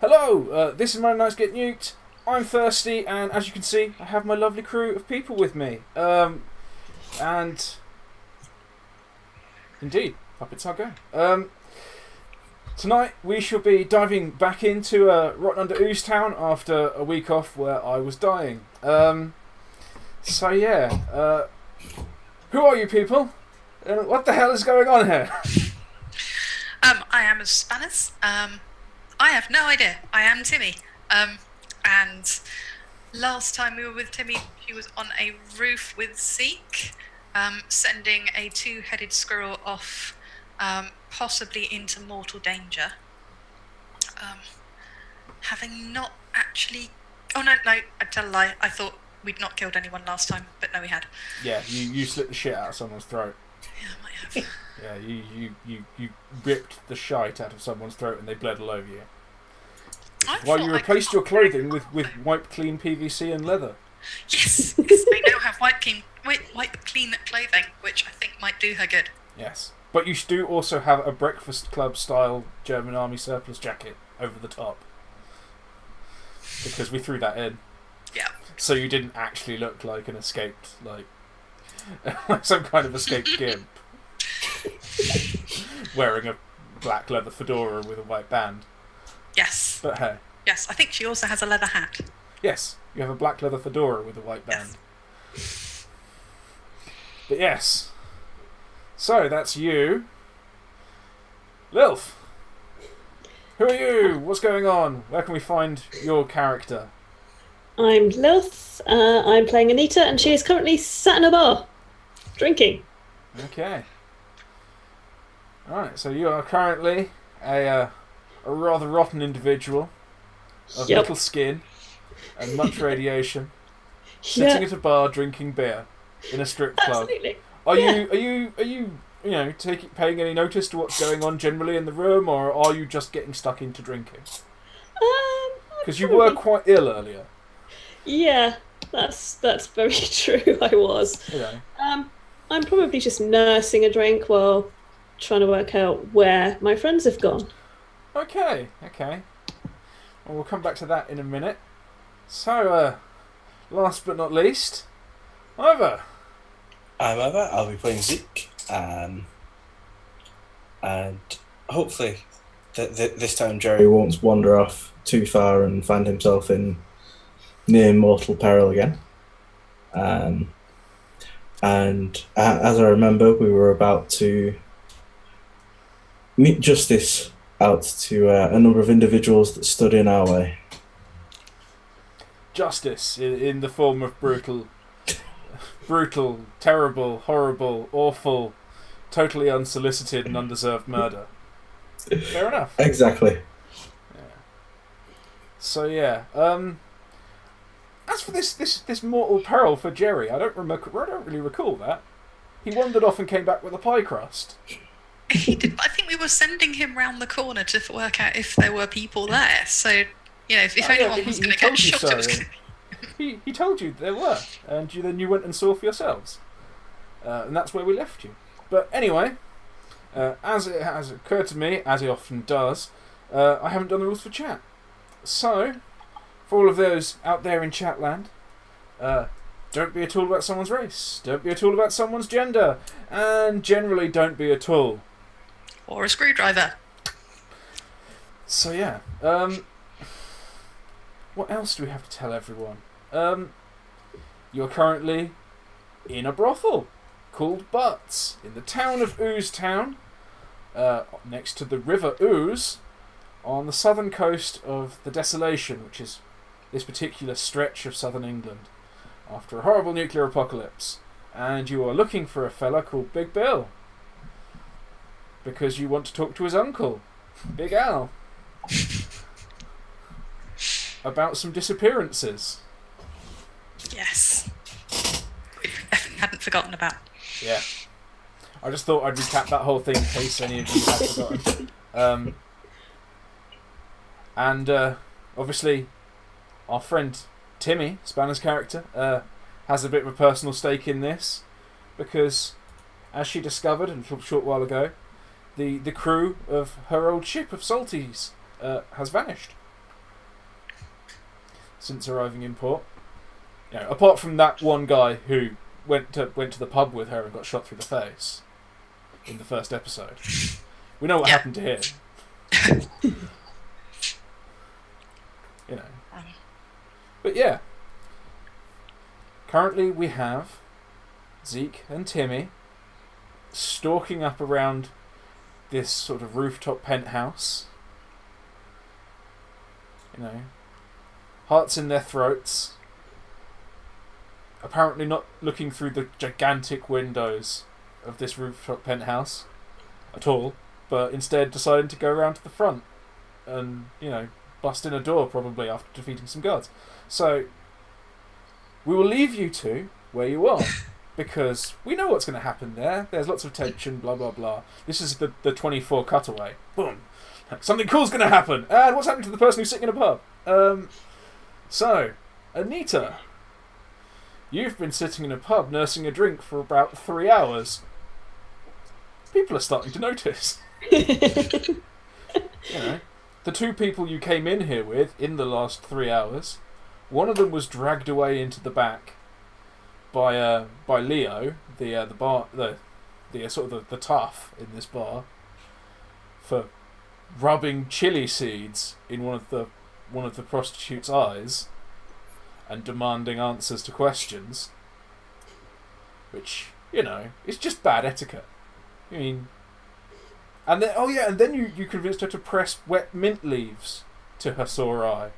Hello, this is My Nights Get Nuked. I'm thirsty, and as you can see, I have my lovely crew of people with me. And indeed, puppets are going. Tonight we shall be diving back into Rotten Under Ooze Town after a week off where I was dying. So yeah, who are you people? And what the hell is going on here? I am a Spanish. I have no idea. I am Timi. And last time we were with Timi, she was on a roof with Zeke, sending a two-headed squirrel off, possibly into mortal danger. Having not actually... Oh, no, I tell a lie. I thought we'd not killed anyone last time, but no, we had. Yeah, you slit the shit out of someone's throat. Yeah, I might have. Yeah, you ripped the shite out of someone's throat and they bled all over you. While you replaced your clothing with wiped clean PVC and leather. Yes, I now have wipe clean clothing, which I think might do her good. Yes, but you do also have a Breakfast Club style German Army surplus jacket over the top. Because we threw that in. Yeah. So you didn't actually look like an escaped, like some kind of escaped gimp. Wearing a black leather fedora with a white band. Yes. But hey. Yes, I think she also has a leather hat. Yes, you have a black leather fedora with a white band. Yes. But yes. So, that's you. Lilth. Who are you? What's going on? Where can we find your character? I'm Lilth. I'm playing Anita, and she is currently sat in a bar, drinking. Okay. Alright, so you are currently a rather rotten individual of little skin and much radiation, sitting at a bar drinking beer in a strip club. Absolutely. Are you paying any notice to what's going on generally in the room, or are you just getting stuck into drinking? Because you were quite ill earlier. Yeah, that's very true. I was. You know. I'm probably just nursing a drink while trying to work out where my friends have gone. Okay. Well, we'll come back to that in a minute. So, last but not least, Eivor. I'm Eivor. I'll be playing Zeke, and hopefully this time Jerry won't wander off too far and find himself in near mortal peril again. And as I remember, we were about to meet justice out to a number of individuals that stood in our way. Justice in the form of brutal, terrible, horrible, awful, totally unsolicited and undeserved murder. Fair enough. Exactly. Yeah. So yeah. As for this mortal peril for Jerry, I don't really recall that. He wandered off and came back with a pie crust. He did. I think we were sending him round the corner to work out if there were people there. So, if anyone was going to get shot, it was going to... He told you there were, and then you went and saw for yourselves. And that's where we left you. But anyway, as it has occurred to me, as it often does, I haven't done the rules for chat. So, for all of those out there in Chatland, don't be a tool about someone's race, don't be a tool about someone's gender, and generally don't be a tool. Or a screwdriver. So yeah, what else do we have to tell everyone? You're currently in a brothel called Butts in the town of Ooze Town, next to the river Ooze, on the southern coast of the Desolation, which is this particular stretch of southern England, after a horrible nuclear apocalypse. And you are looking for a fella called Big Bill, because you want to talk to his uncle, Big Al, about some disappearances. Yes. We hadn't forgotten about. Yeah. I just thought I'd recap that whole thing in case any of you had forgotten. And obviously, our friend Timi, Spanner's character, has a bit of a personal stake in this, because, as she discovered a short while ago, the crew of her old ship of Salties has vanished. since arriving in port. You know, apart from that one guy who went to the pub with her and got shot through the face in the first episode. We know what happened to him. You know. But yeah. Currently we have Zeke and Timi stalking up around this sort of rooftop penthouse. You know, hearts in their throats. Apparently not looking through the gigantic windows of this rooftop penthouse at all, but instead deciding to go around to the front and, you know, bust in a door probably after defeating some guards. So, we will leave you two where you are, because we know what's going to happen there. There's lots of tension, blah, blah, blah. This is the 24 cutaway. Boom. Something cool's going to happen. And what's happening to the person who's sitting in a pub? So, Anita, you've been sitting in a pub nursing a drink for about 3 hours. People are starting to notice. You know, the two people you came in here with in the last 3 hours, one of them was dragged away into the back by Leo, the tough in this bar, for rubbing chili seeds in one of the prostitute's eyes and demanding answers to questions, which, you know, is just bad etiquette. I mean, and then you convinced her to press wet mint leaves to her sore eye,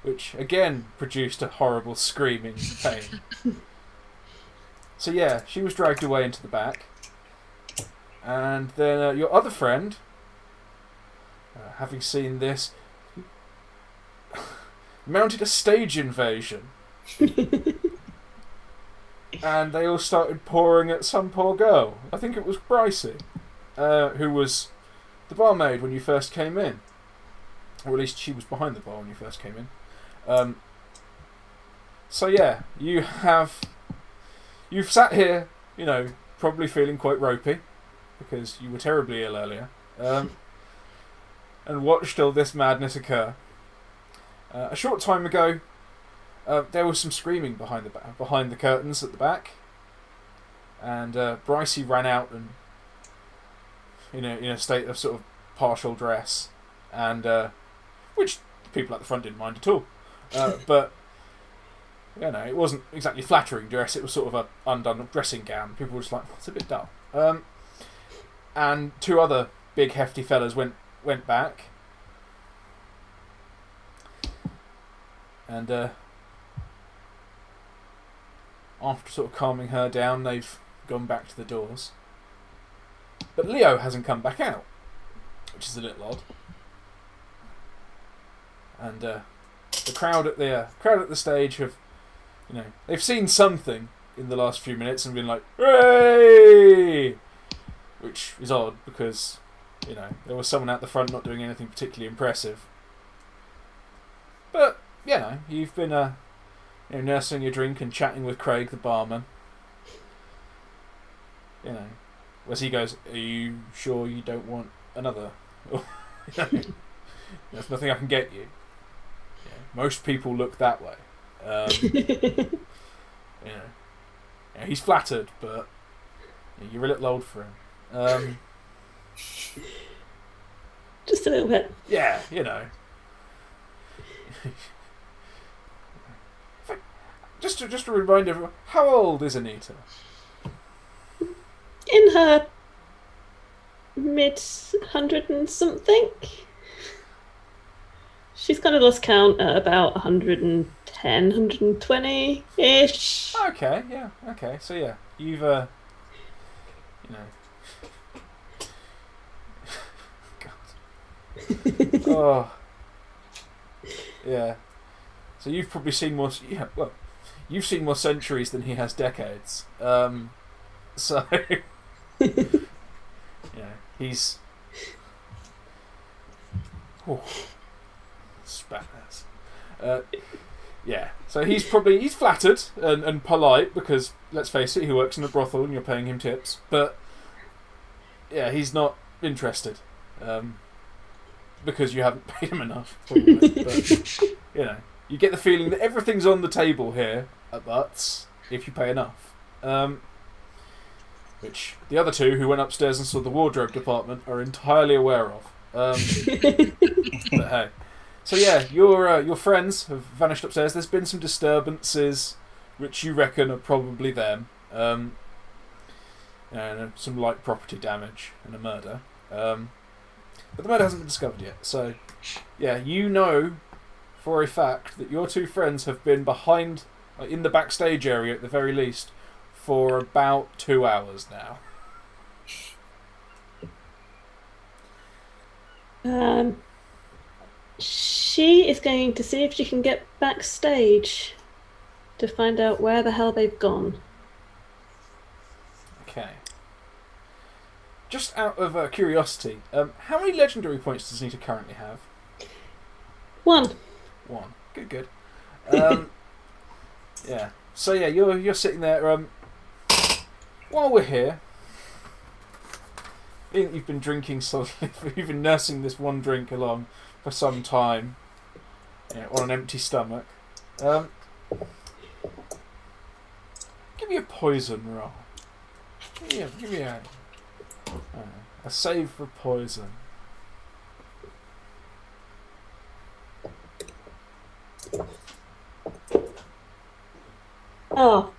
which again produced a horrible screaming pain. So yeah, she was dragged away into the back, and then your other friend, having seen this, mounted a stage invasion. And they all started pouring at some poor girl. I think it was Brycey, who was the barmaid when you first came in. Or at least she was behind the bar when you first came in. So yeah, you've sat here, you know, probably feeling quite ropey, because you were terribly ill earlier, and watched all this madness occur. A short time ago, there was some screaming behind the curtains at the back, and Brycey ran out and in a state of sort of partial dress, and which the people at the front didn't mind at all. But you know, it wasn't exactly flattering dress. It was sort of a undone dressing gown. People were just like, "It's a bit dull." And two other big hefty fellas went back, and after sort of calming her down, they've gone back to the doors. But Leo hasn't come back out, which is a little odd. And the crowd at the stage have, you know, they've seen something in the last few minutes and been like, "Hooray!" Which is odd because, you know, there was someone out the front not doing anything particularly impressive. But, you know, you've been nursing your drink and chatting with Craig, the barman. You know, as he goes, "Are you sure you don't want another?" There's nothing I can get you. Yeah, most people look that way. You know, yeah, he's flattered, but you're a little old for him. Just a little bit. Yeah, you know. Just to remind everyone, how old is Anita? In her mid-100 and something. She's kind of lost count at about 110, 120-ish. Okay, yeah, okay. So yeah, you've, you know... God. Oh. Yeah. So you've probably seen more... Yeah, well, you've seen more centuries than he has decades. So... Yeah, he's... Oh. Spat. Yeah, so he's flattered and polite because, let's face it, he works in a brothel and you're paying him tips. But yeah, he's not interested because you haven't paid him enough. Probably. But you know, you get the feeling that everything's on the table here at Butts, if you pay enough. Which the other two who went upstairs and saw the wardrobe department are entirely aware of. But hey. So yeah, your friends have vanished upstairs. There's been some disturbances, which you reckon are probably them. And some light property damage and a murder. But the murder hasn't been discovered yet. So yeah, you know for a fact that your two friends have been behind, in the backstage area at the very least, for about 2 hours now. She is going to see if she can get backstage to find out where the hell they've gone. Okay. Just out of curiosity, how many legendary points does Anita currently have? 1. Good. Yeah. So yeah, you're sitting there. While we're here, you've been drinking solidly. You've been nursing this one drink along for some time, on an empty stomach. Give me a poison roll. Give me a save for poison. Oh,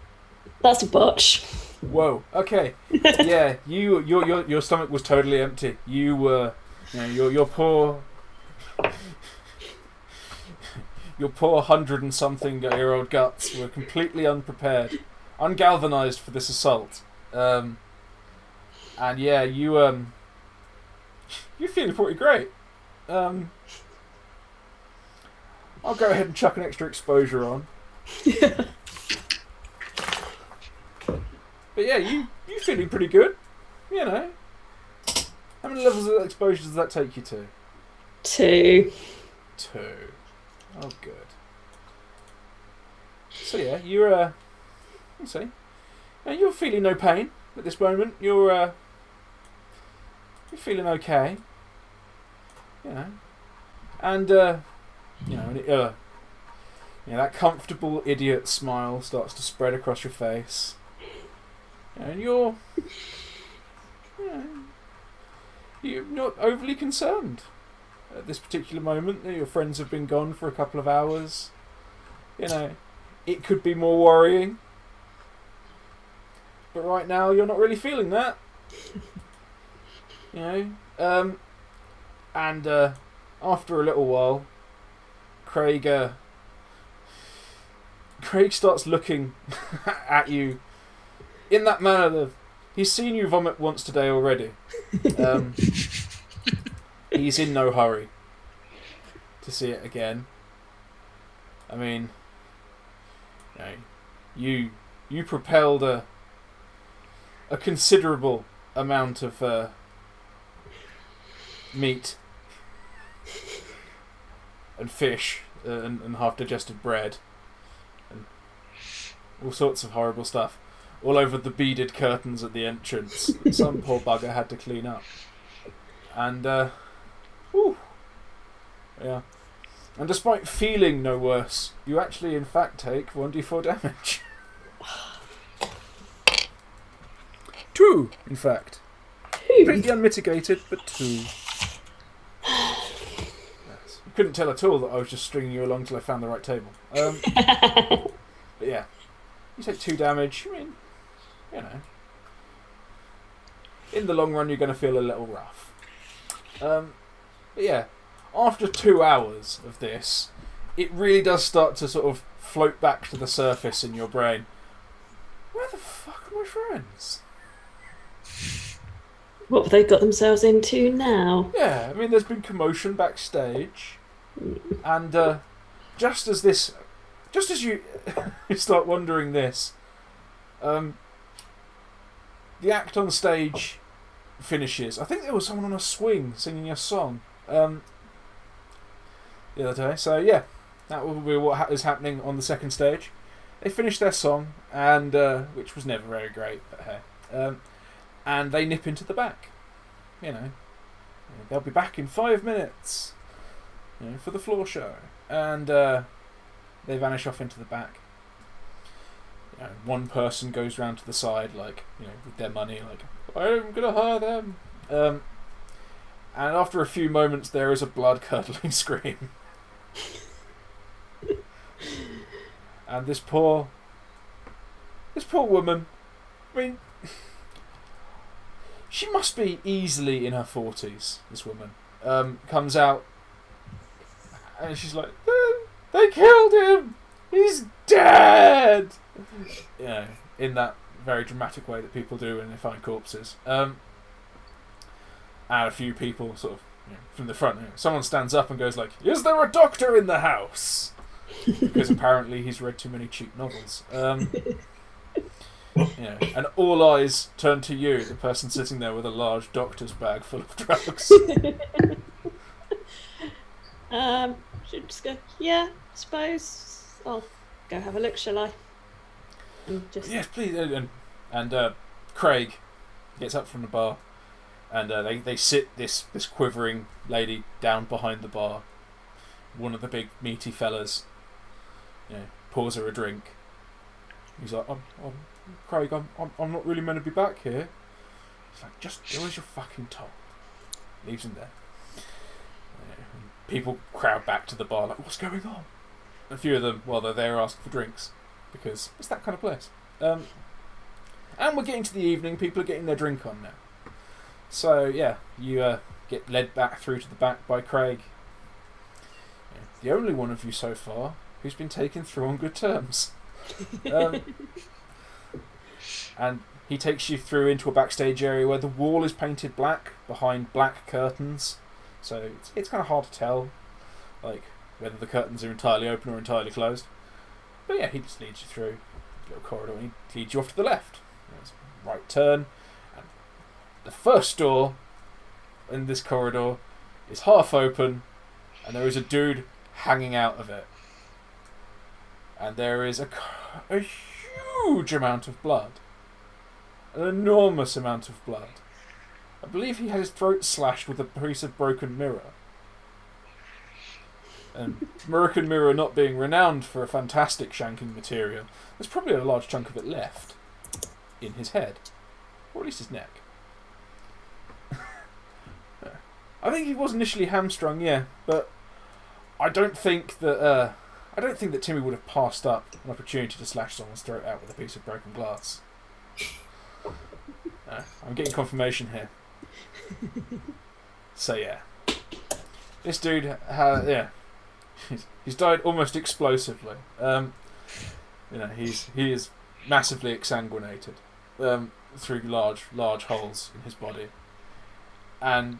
that's a botch. Whoa. Okay. Yeah. Your stomach was totally empty. You were, your poor 100-and-something-year-old guts were completely unprepared, ungalvanized for this assault. And yeah, you're feeling pretty great. I'll go ahead and chuck an extra exposure on. But yeah, you feeling pretty good. How many levels of exposure does that take you to? 2. 2. Oh, good. So yeah, you're you're feeling no pain at this moment. You're feeling okay. And that comfortable idiot smile starts to spread across your face. And you're not overly concerned at this particular moment. Your friends have been gone for a couple of hours. It could be more worrying. But right now, you're not really feeling that. And after a little while, Craig starts looking at you in that manner of, he's seen you vomit once today already. He's in no hurry to see it again. I mean, you propelled a considerable amount of meat and fish and half-digested bread and all sorts of horrible stuff all over the beaded curtains at the entrance that some poor bugger had to clean up. And, yeah. And despite feeling no worse, you actually, in fact, take 1d4 damage. 2, in fact. Completely unmitigated, but 2. Yes. You couldn't tell at all that I was just stringing you along till I found the right table. But yeah. You take 2 damage. I mean, in the long run, you're going to feel a little rough. But yeah, after 2 hours of this, it really does start to sort of float back to the surface in your brain. Where the fuck are my friends? What have they got themselves into now? Yeah, I mean, there's been commotion backstage, and just as you start wondering this, the act on stage finishes. I think there was someone on a swing singing a song the other day. So yeah, that will be what is happening on the second stage. They finished their song, and which was never very great, but hey. And they nip into the back. They'll be back in 5 minutes. For the floor show. And they vanish off into the back. One person goes round to the side, like, with their money, like, I'm gonna hire them. And after a few moments, there is a blood-curdling scream. And this poor woman, I mean, she must be easily in her 40s, this woman, comes out, and she's like, they killed him! He's dead! In that very dramatic way that people do when they find corpses. And a few people sort of, from the front, someone stands up and goes like, is there a doctor in the house? Because apparently he's read too many cheap novels. And all eyes turn to you, the person sitting there with a large doctor's bag full of drugs. Should just go, yeah, suppose I'll go have a look, shall I? Yes, please. And Craig gets up from the bar, and they sit this quivering lady down behind the bar. One of the big meaty fellas, pours her a drink. He's like, Craig, I'm not really meant to be back here. He's like, just do as you're fucking told. Leaves him there. People crowd back to the bar like, what's going on? A few of them, while they're there, ask for drinks, because it's that kind of place. And we're getting to the evening, people are getting their drink on now. So, yeah, you get led back through to the back by Craig. The only one of you so far who's been taken through on good terms. And he takes you through into a backstage area where the wall is painted black behind black curtains. So it's kind of hard to tell, like, whether the curtains are entirely open or entirely closed. But yeah, he just leads you through a little corridor and he leads you off to the left. There's a right turn. And the first door in this corridor is half open and there is a dude hanging out of it. And there is a huge amount of blood. An enormous amount of blood. I believe he had his throat slashed with a piece of broken mirror. And broken mirror not being renowned for a fantastic shanking material, there's probably a large chunk of it left in his head. Or at least his neck. I think he was initially hamstrung, yeah, but I don't think that Timi would have passed up an opportunity to slash someone's throat out with a piece of broken glass. I'm getting confirmation here. So yeah, this dude he's died almost explosively. He is massively exsanguinated through large holes in his body. And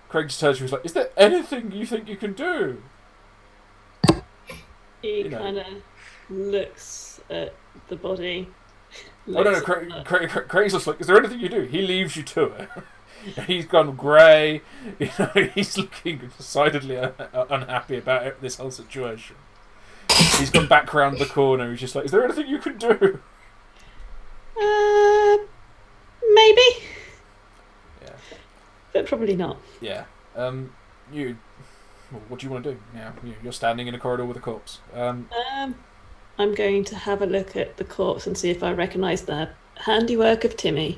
Craig just turns to you and is like, "Is there anything you think you can do?" He kind of looks at the body. Oh no! Craig's just like, "Is there anything you do?" He leaves you to it. He's gone grey. He's looking decidedly unhappy about this whole situation. He's gone back round the corner. He's just like, "Is there anything you can do?" Maybe. Yeah. But probably not. Yeah. What do you want to do now? You're standing in a corridor with a corpse. I'm going to have a look at the corpse and see if I recognise the handiwork of Timi.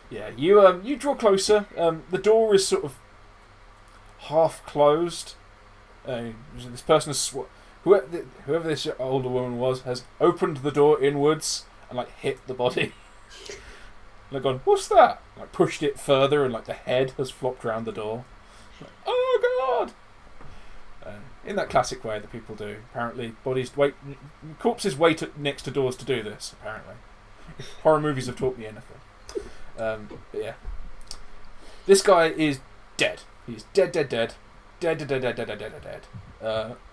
Yeah, you draw closer. The door is sort of half closed. This person has whoever this older woman was has opened the door inwards and hit the body. And gone, "What's that?" Pushed it further and the head has flopped around the door. Oh God! In that classic way that people do. Apparently, corpses wait next to doors to do this. Apparently, horror movies have taught me anything. But yeah, this guy is dead. He's dead.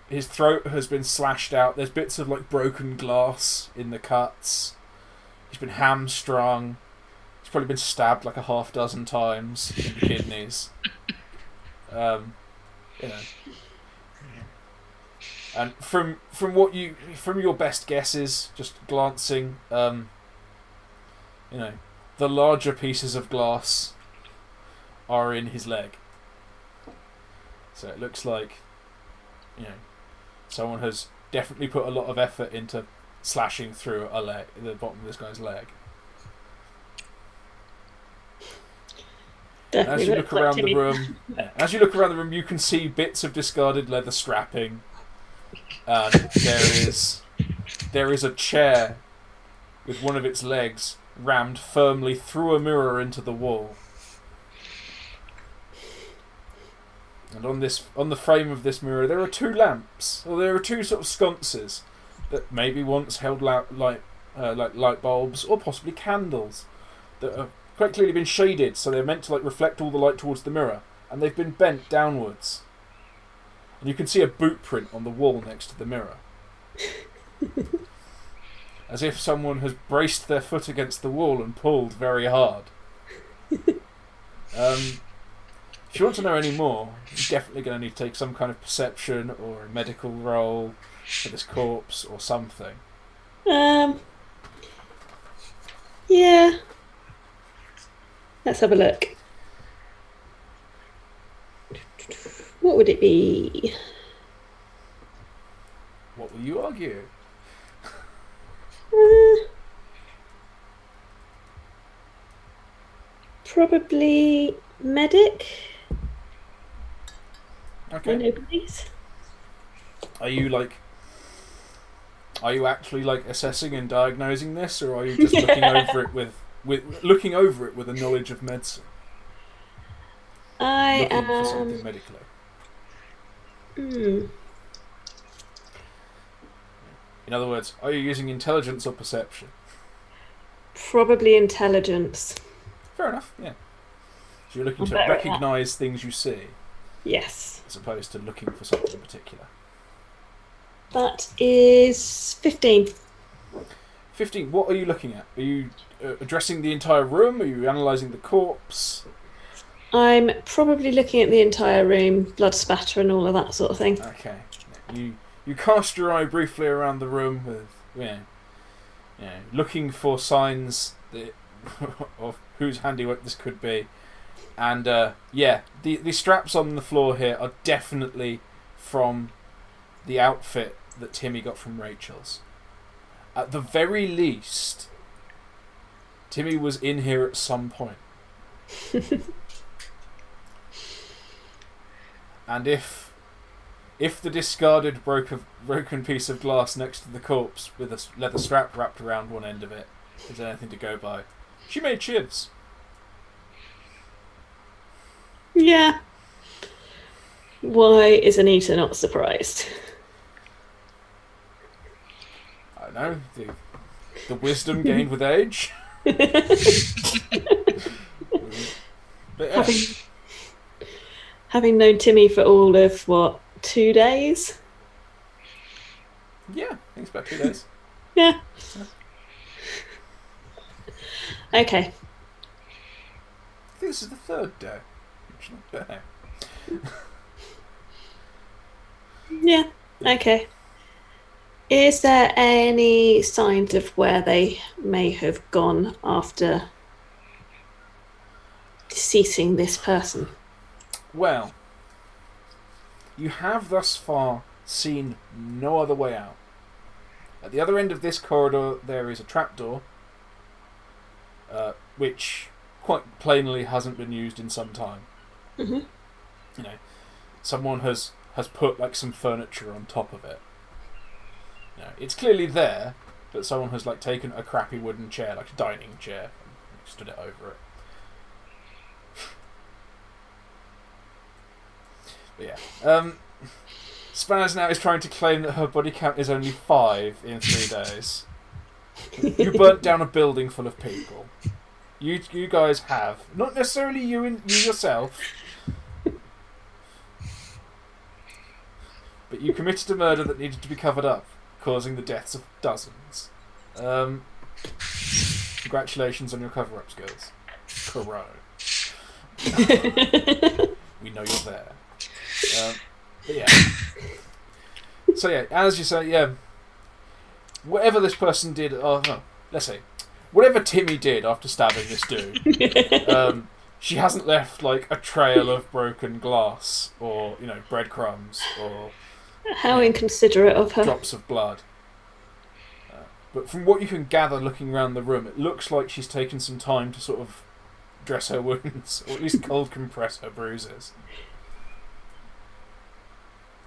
His throat has been slashed out. There's bits of broken glass in the cuts. He's been hamstrung. He's probably been stabbed a half dozen times in the kidneys. And from your best guesses, just glancing, the larger pieces of glass are in his leg. So it looks like, someone has definitely put a lot of effort into slashing through a leg, the bottom of this guy's leg. Definitely As you looks look around like the Timi. room, you can see bits of discarded leather strapping, and there is a chair with one of its legs rammed firmly through a mirror into the wall. And on the frame of this mirror, there are two lamps, or there are two sort of sconces that maybe once held light bulbs, or possibly candles, that have quite clearly been shaded, so they're meant to reflect all the light towards the mirror, and they've been bent downwards. And you can see a boot print on the wall next to the mirror. As if someone has braced their foot against the wall and pulled very hard. If you want to know any more, you're definitely going to need to take some kind of perception or a medical roll for this corpse or something. Yeah. Let's have a look. What would it be? What will you argue? Probably medic. Okay. I know police. Are you actually assessing and diagnosing this, or are you just looking over it with a knowledge of medicine? I looking for am. something medically. In other words, are you using intelligence or perception? Probably intelligence. Fair enough. Yeah. So you're looking I'm to better at that. recognise things you see, Yes. as opposed to looking for something in particular. That is 15. 15. What are you looking at? Are you addressing the entire room? Are you analysing the corpse? I'm probably looking at the entire room, blood spatter and all of that sort of thing. Okay. You cast your eye briefly around the room with, looking for signs of whose handiwork this could be. And the straps on the floor here are definitely from the outfit that Timi got from Rachel's. At the very least, Timi was in here at some point. And if the discarded broken piece of glass next to the corpse with a leather strap wrapped around one end of it is anything to go by, she made shivs. Yeah. Why is Anita not surprised? I don't know, the wisdom gained with age. But yeah. Having known Timi for all of, 2 days? Yeah, I think it's about 2 days. Yeah. Okay. I think this is the third day. Which is not bad. Yeah. Okay. Is there any signs of where they may have gone after deceasing this person? Well, you have thus far seen no other way out. At the other end of this corridor, there is a trapdoor, which quite plainly hasn't been used in some time. Mm-hmm. Someone has put some furniture on top of it. It's clearly there, but someone has taken a crappy wooden chair, like a dining chair, and stood it over it. But yeah. Spanners now is trying to claim that her body count is only 5 in 3 days. You burnt down a building full of people. You guys have. Not necessarily you yourself. But you committed a murder that needed to be covered up, causing the deaths of dozens. Congratulations on your cover-up skills. Crow. We know you're there. But yeah. So yeah, as you say, yeah. Whatever this person did, let's say, whatever Timi did after stabbing this dude, she hasn't left like a trail of broken glass or breadcrumbs or How inconsiderate of her. drops of blood. But from what you can gather looking around the room, it looks like she's taken some time to sort of dress her wounds, or at least cold compress her bruises.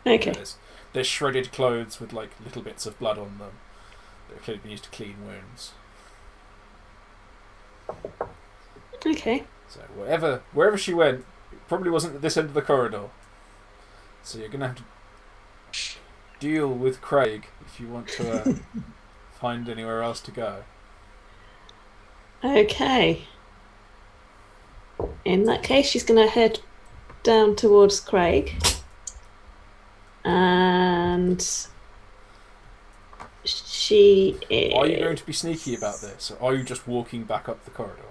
Okay. There's shredded clothes with like little bits of blood on them that have clearly been used to clean wounds. Okay. So wherever she went, it probably wasn't at this end of the corridor. So you're gonna have to deal with Craig if you want to find anywhere else to go. Okay. In that case, she's going to head down towards Craig. And she is... Are you going to be sneaky about this, or are you just walking back up the corridor?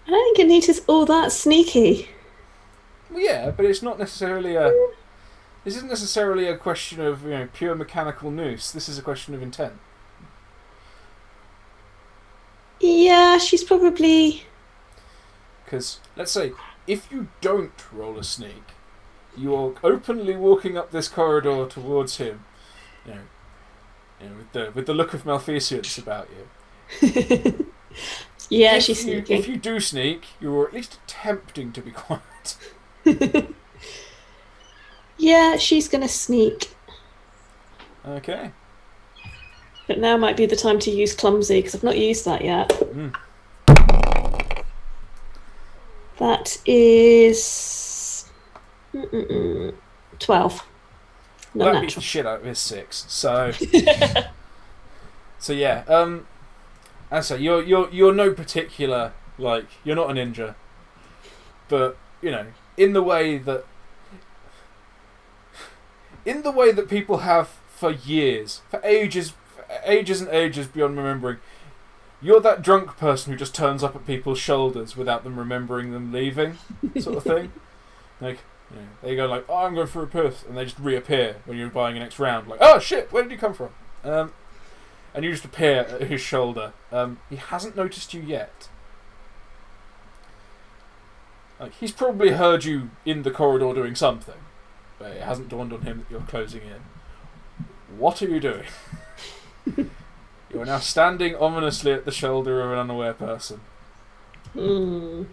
I don't think Anita's all that sneaky. Well, yeah, but it's not necessarily a... This isn't necessarily a question of pure mechanical noose. This is a question of intent. Yeah, she's probably... Because, let's say, if you don't roll a sneak, you are openly walking up this corridor towards him, with the look of malfeasance about you. Yeah, she's sneaking. If you do sneak, you're at least attempting to be quiet. Yeah, she's going to sneak. Okay. But now might be the time to use clumsy, because I've not used that yet. Mm. That is... 12. Well, Not that beats the natural. shit out of his 6. So, so yeah. As I say, you're no particular you're not a ninja, but in the way that people have for years, for ages and ages beyond remembering. You're that drunk person who just turns up at people's shoulders without them remembering them leaving, sort of thing. They go like, "Oh, I'm going for a piss," and they just reappear when you're buying a next round. Like, "Oh shit, where did you come from?" And you just appear at his shoulder. He hasn't noticed you yet. He's probably heard you in the corridor doing something, but it hasn't dawned on him that you're closing in. What are you doing? You are now standing ominously at the shoulder of an unaware person. Hmm.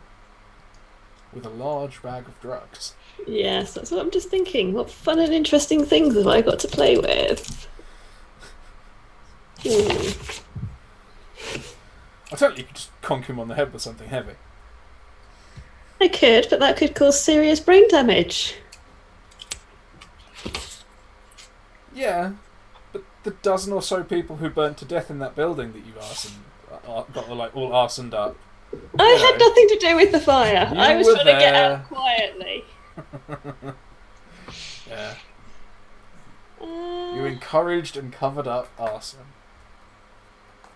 With a large bag of drugs. Yes, that's what I'm just thinking. What fun and interesting things have I got to play with? I tell you could just conk him on the head with something heavy. I could, but that could cause serious brain damage. Yeah, but the dozen or so people who burnt to death in that building that you've got all arsoned up. I had nothing to do with the fire. I was trying to get out quietly. Yeah. You encouraged and covered up arson.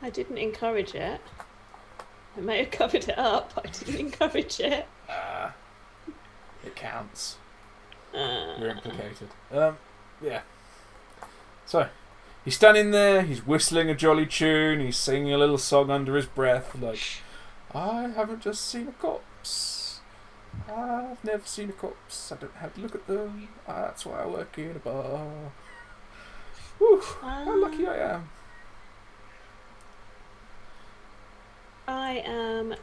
I didn't encourage it. I may have covered it up, but I didn't encourage it. It counts. You're implicated. Yeah. So, he's standing there, he's whistling a jolly tune, he's singing a little song under his breath, like, "I haven't just seen a corpse. I've never seen a corpse. I don't have to look at them. That's why I work in a bar. Whew, how lucky I am." I am,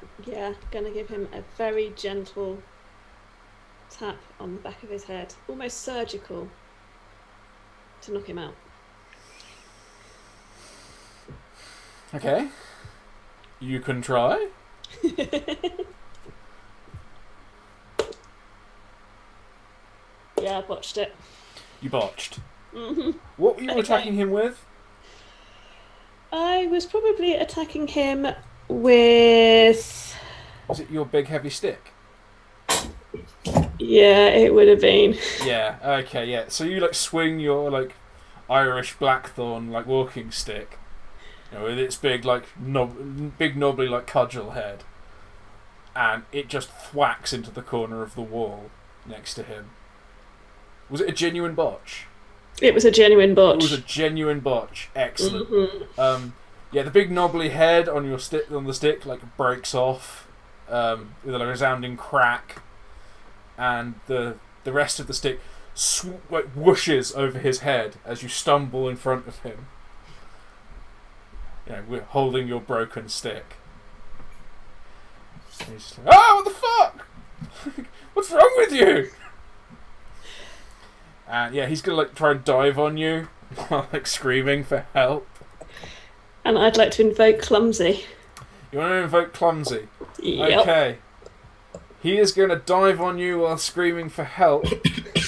gonna give him a very gentle tap on the back of his head, almost surgical, to knock him out. Okay. You can try. Yeah, I botched it. You botched. Mm-hmm. What were you attacking him with? I was probably attacking him with... Was it your big heavy stick? Yeah, it would have been. Yeah, okay, yeah. So you swing your Irish blackthorn walking stick, with its big knobbly cudgel head, and it just thwacks into the corner of the wall next to him. Was it a genuine botch? It was a genuine botch. It was a genuine botch. Excellent. Mm-hmm. Yeah, the big knobbly head on your stick like breaks off with a resounding crack, and the rest of the stick like whooshes over his head as you stumble in front of him. We're holding your broken stick. And he's just like, what the fuck? What's wrong with you? And yeah, he's gonna try and dive on you while screaming for help. And I'd like to invoke Clumsy. You want to invoke Clumsy? Yep. Okay. He is going to dive on you while screaming for help,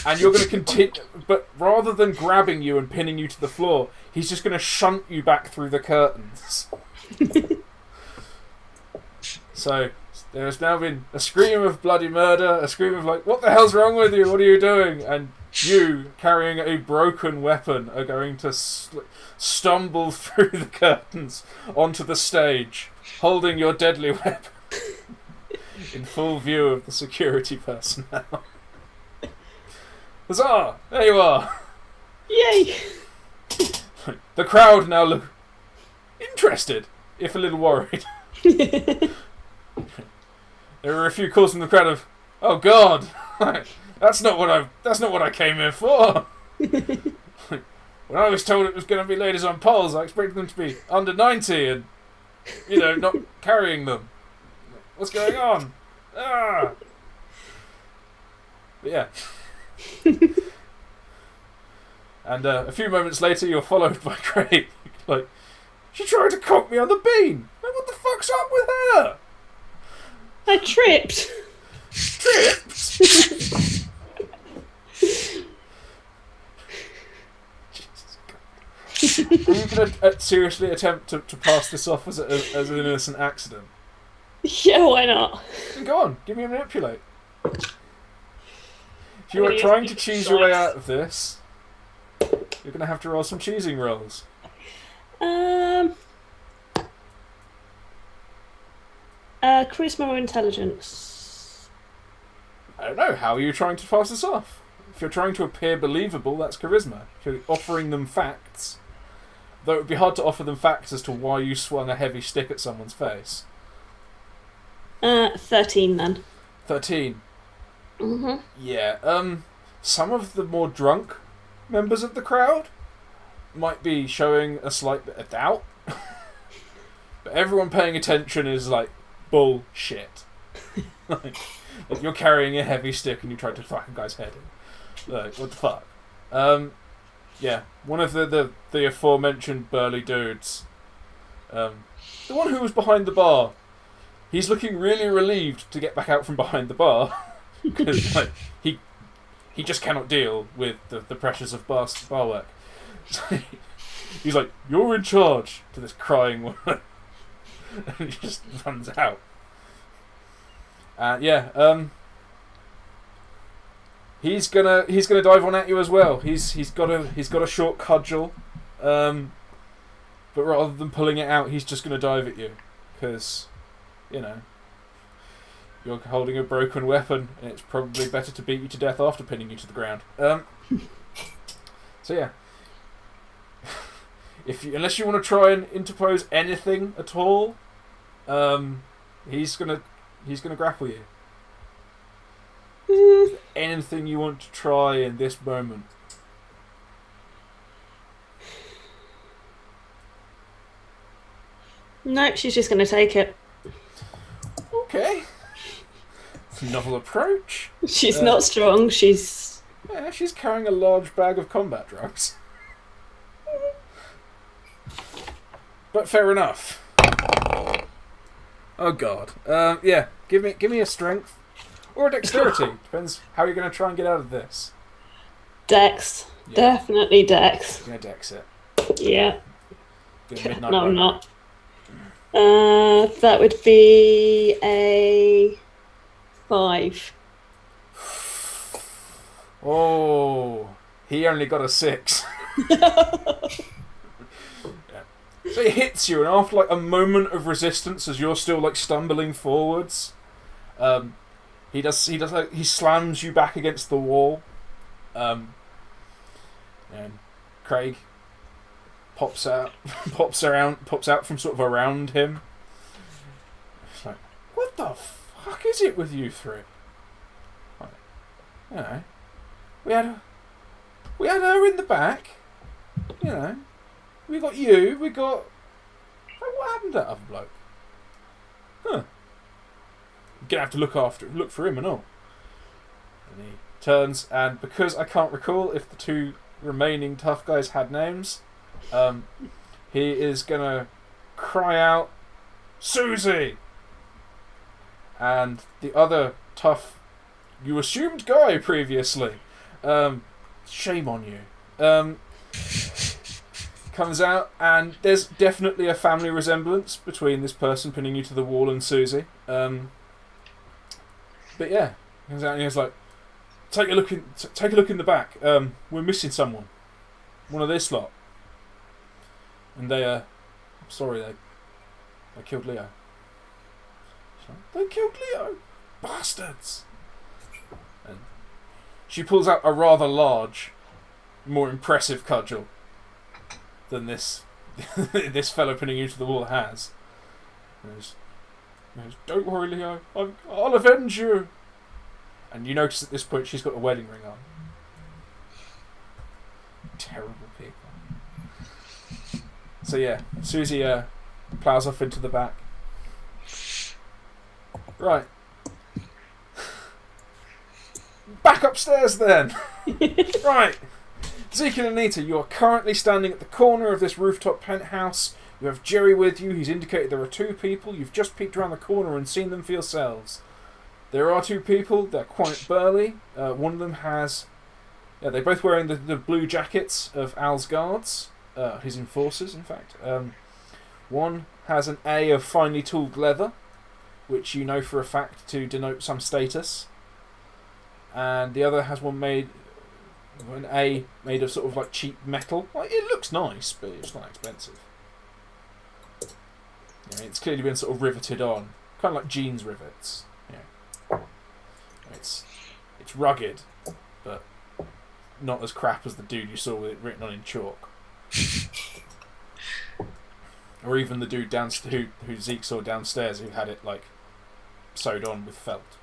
and you're going to continue. But rather than grabbing you and pinning you to the floor, he's just going to shunt you back through the curtains. So there has now been a scream of bloody murder, a scream of "What the hell's wrong with you? What are you doing?" And you, carrying a broken weapon, are going to stumble through the curtains onto the stage, holding your deadly weapon in full view of the security personnel. Huzzah! There you are! Yay! The crowd now look interested, if a little worried. There were a few calls from the crowd of, "Oh God, that's not what I came here for." When I was told it was going to be ladies on poles, I expected them to be under 90 and, not carrying them. What's going on? But yeah. And a few moments later, you're followed by Craig. She tried to cock me on the bean. What the fuck's up with her? I tripped. Tripped? Are you going to seriously attempt to pass this off as an innocent accident? Yeah, why not? Then go on, give me a manipulate. If you are trying to cheese your way out of this, you're going to have to roll some cheesing rolls. Charisma or intelligence? I don't know, how are you trying to pass this off? If you're trying to appear believable, that's charisma. If you're offering them facts, though it would be hard to offer them facts as to why you swung a heavy stick at someone's face. 13 then. 13. Mm-hmm. Yeah, some of the more drunk members of the crowd might be showing a slight bit of doubt. But everyone paying attention is bullshit. You're carrying a heavy stick and you tried to fuck a guy's head in. What the fuck? Yeah, one of the aforementioned burly dudes, the one who was behind the bar, he's looking really relieved to get back out from behind the bar because he just cannot deal with the pressures of bar work. So he's like, "You're in charge," to this crying woman, and he just runs out. He's gonna dive on at you as well. He's got a short cudgel, but rather than pulling it out, he's just gonna dive at you because, you're holding a broken weapon, and it's probably better to beat you to death after pinning you to the ground. So yeah, unless you want to try and interpose anything at all, he's gonna grapple you. Anything you want to try in this moment? Nope, she's just going to take it. Okay. It's a novel approach. She's not strong, she's... Yeah, she's carrying a large bag of combat drugs. But fair enough. Oh God. Yeah, give me a strength. Or a dexterity. Depends how you're going to try and get out of this. Dex. Yeah. Definitely Dex. You're going to dex it. Yeah. Good midnight No, I'm runner. not. That would be a 5. Oh, he only got a 6. So it hits you, and after a moment of resistance, as you're still stumbling forwards, he slams you back against the wall. And Craig pops out from sort of around him. It's like, what the fuck is it with you three? Like, you know, we had her in the back. You know, we got you. We got. What happened to that other bloke? Huh. You're gonna have to look for him and all. And he turns, and because I can't recall if the two remaining tough guys had names, he is gonna cry out, "Susie!" And the other tough, you assumed guy previously, shame on you, comes out, and there's definitely a family resemblance between this person pinning you to the wall and Susie. But yeah, he comes out and he's like, take a look in the back. We're missing someone. One of this lot. And they killed Leo. She's like, they killed Leo, bastards. And she pulls out a rather large, more impressive cudgel than this fellow pinning you to the wall has. And he goes, don't worry, Leo, I'll avenge you. And you notice at this point she's got a wedding ring on. Terrible people. So yeah, Susie plows off into the back. Right. Back upstairs then. Right. Zeke and Anita, you are currently standing at the corner of this rooftop penthouse. You have Jerry with you. He's indicated there are two people. You've just peeked around the corner and seen them for yourselves. There are two people. They're quite burly. One of them has... Yeah, they're both wearing the blue jackets of Al's guards. His enforcers, in fact. One has an A of finely tooled leather, which you know for a fact to denote some status. And the other has an A made of sort of like cheap metal. Like, it looks nice, but it's not expensive. You know, it's clearly been sort of riveted on. Kind of like jeans rivets. Yeah. It's rugged, but not as crap as the dude you saw with it written on in chalk. Or even the dude downstairs who Zeke saw downstairs who had it like sewed on with felt.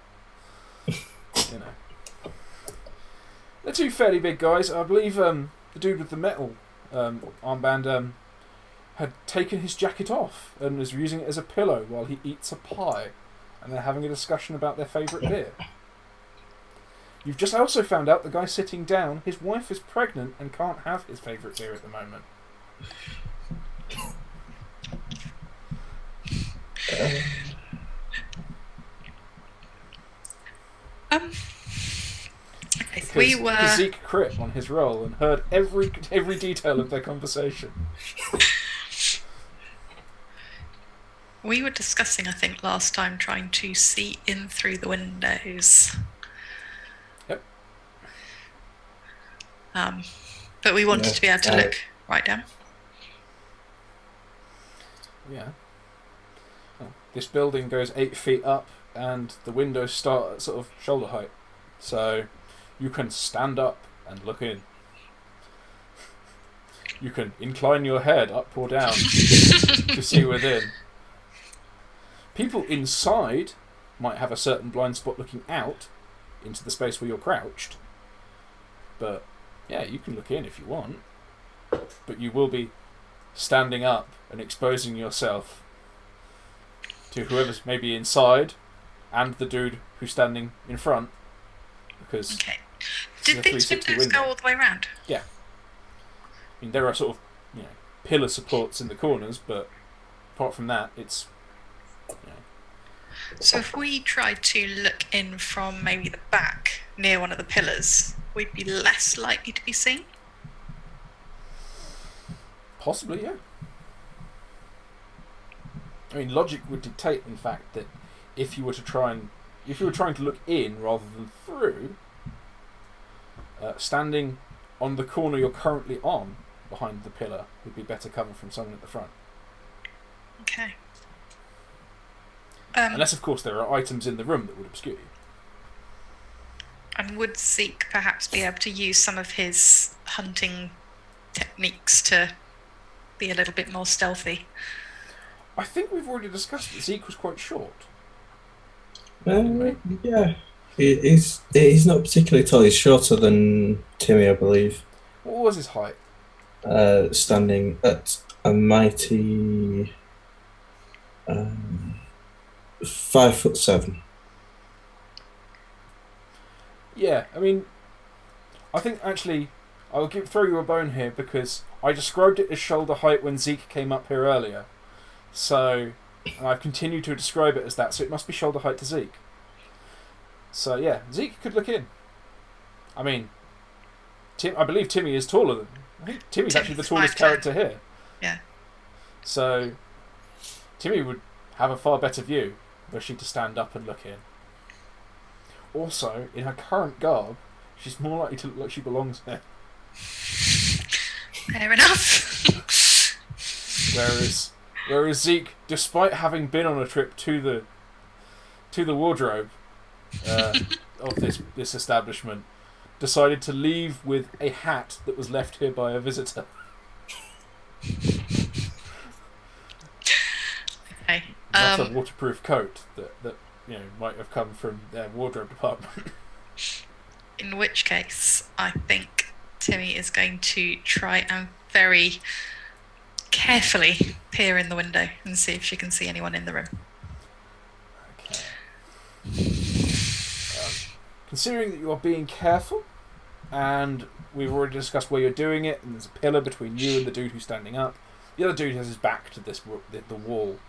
You know. They're two fairly big guys. I believe the dude with the metal armband had taken his jacket off and was using it as a pillow while he eats a pie. And they're having a discussion about their favourite beer. You've just also found out the guy sitting down, his wife is pregnant and can't have his favourite beer at the moment. Because Zeke crit on his roll and heard every detail of their conversation. We were discussing, I think, last time, trying to see in through the windows. Yep. But we wanted to be able to look right down. Yeah. Oh, this building goes 8 feet up, and the windows start at sort of shoulder height. So you can stand up and look in. You can incline your head up or down to see within. People inside might have a certain blind spot looking out into the space where you're crouched. But yeah, you can look in if you want. But you will be standing up and exposing yourself to whoever's maybe inside and the dude who's standing in front. Because okay. Did these windows go all the way around? Yeah. I mean, there are sort of, you know, pillar supports in the corners, but apart from that, it's, you know. So if we tried to look in from maybe the back near one of the pillars, we'd be less likely to be seen? Possibly, yeah. I mean, logic would dictate, in fact, that if you were trying to look in rather than through, standing on the corner you're currently on behind the pillar would be better cover from someone at the front. Okay. Unless, of course, there are items in the room that would obscure you. And would Zeke perhaps be able to use some of his hunting techniques to be a little bit more stealthy. I think we've already discussed that Zeke was quite short. Yeah. He's not particularly tall. He's shorter than Timi, I believe. What was his height? Standing at a mighty 5'7". Yeah, I mean, I think actually I'll throw you a bone here because I described it as shoulder height when Zeke came up here earlier. So I've continued to describe it as that, so it must be shoulder height to Zeke. So yeah, Zeke could look in. I mean, I believe Timi is taller than... I think Timi's actually the tallest 5'10". character here. Yeah. So Timi would have a far better view were she to stand up and look in. Also, in her current garb, she's more likely to look like she belongs here. Fair enough. Whereas Zeke, despite having been on a trip to the wardrobe of this establishment, decided to leave with a hat that was left here by a visitor. Okay. Not a waterproof coat that might have come from their wardrobe department. In which case, I think Timi is going to try and very carefully peer in the window and see if she can see anyone in the room. Okay. Considering that you are being careful, and we've already discussed where you're doing it, and there's a pillar between you and the dude who's standing up. The other dude has his back to the wall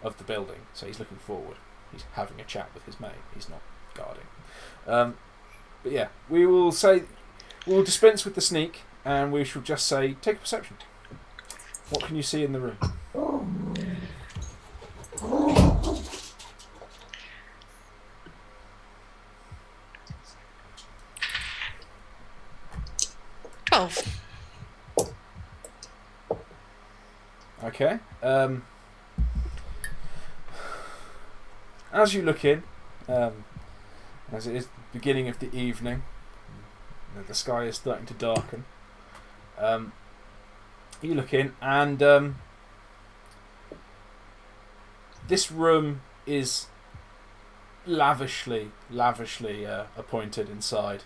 of the building, so he's looking forward. He's having a chat with his mate. He's not guarding. But yeah, we'll dispense with the sneak, and we shall just say, take a perception. What can you see in the room? 12. Okay. As you look in, as it is the beginning of the evening, the sky is starting to darken. You look in, and this room is lavishly appointed inside.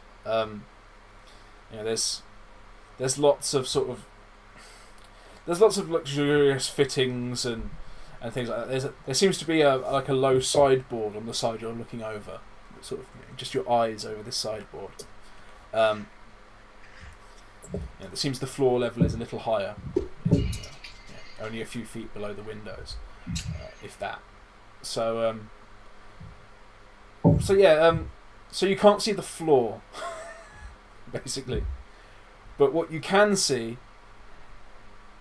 There's lots of luxurious fittings and things like that. There seems to be a low sideboard on the side you're looking over, sort of just your eyes over this sideboard. It seems the floor level is a little higher, only a few feet below the windows, if that. So you can't see the floor, basically, but what you can see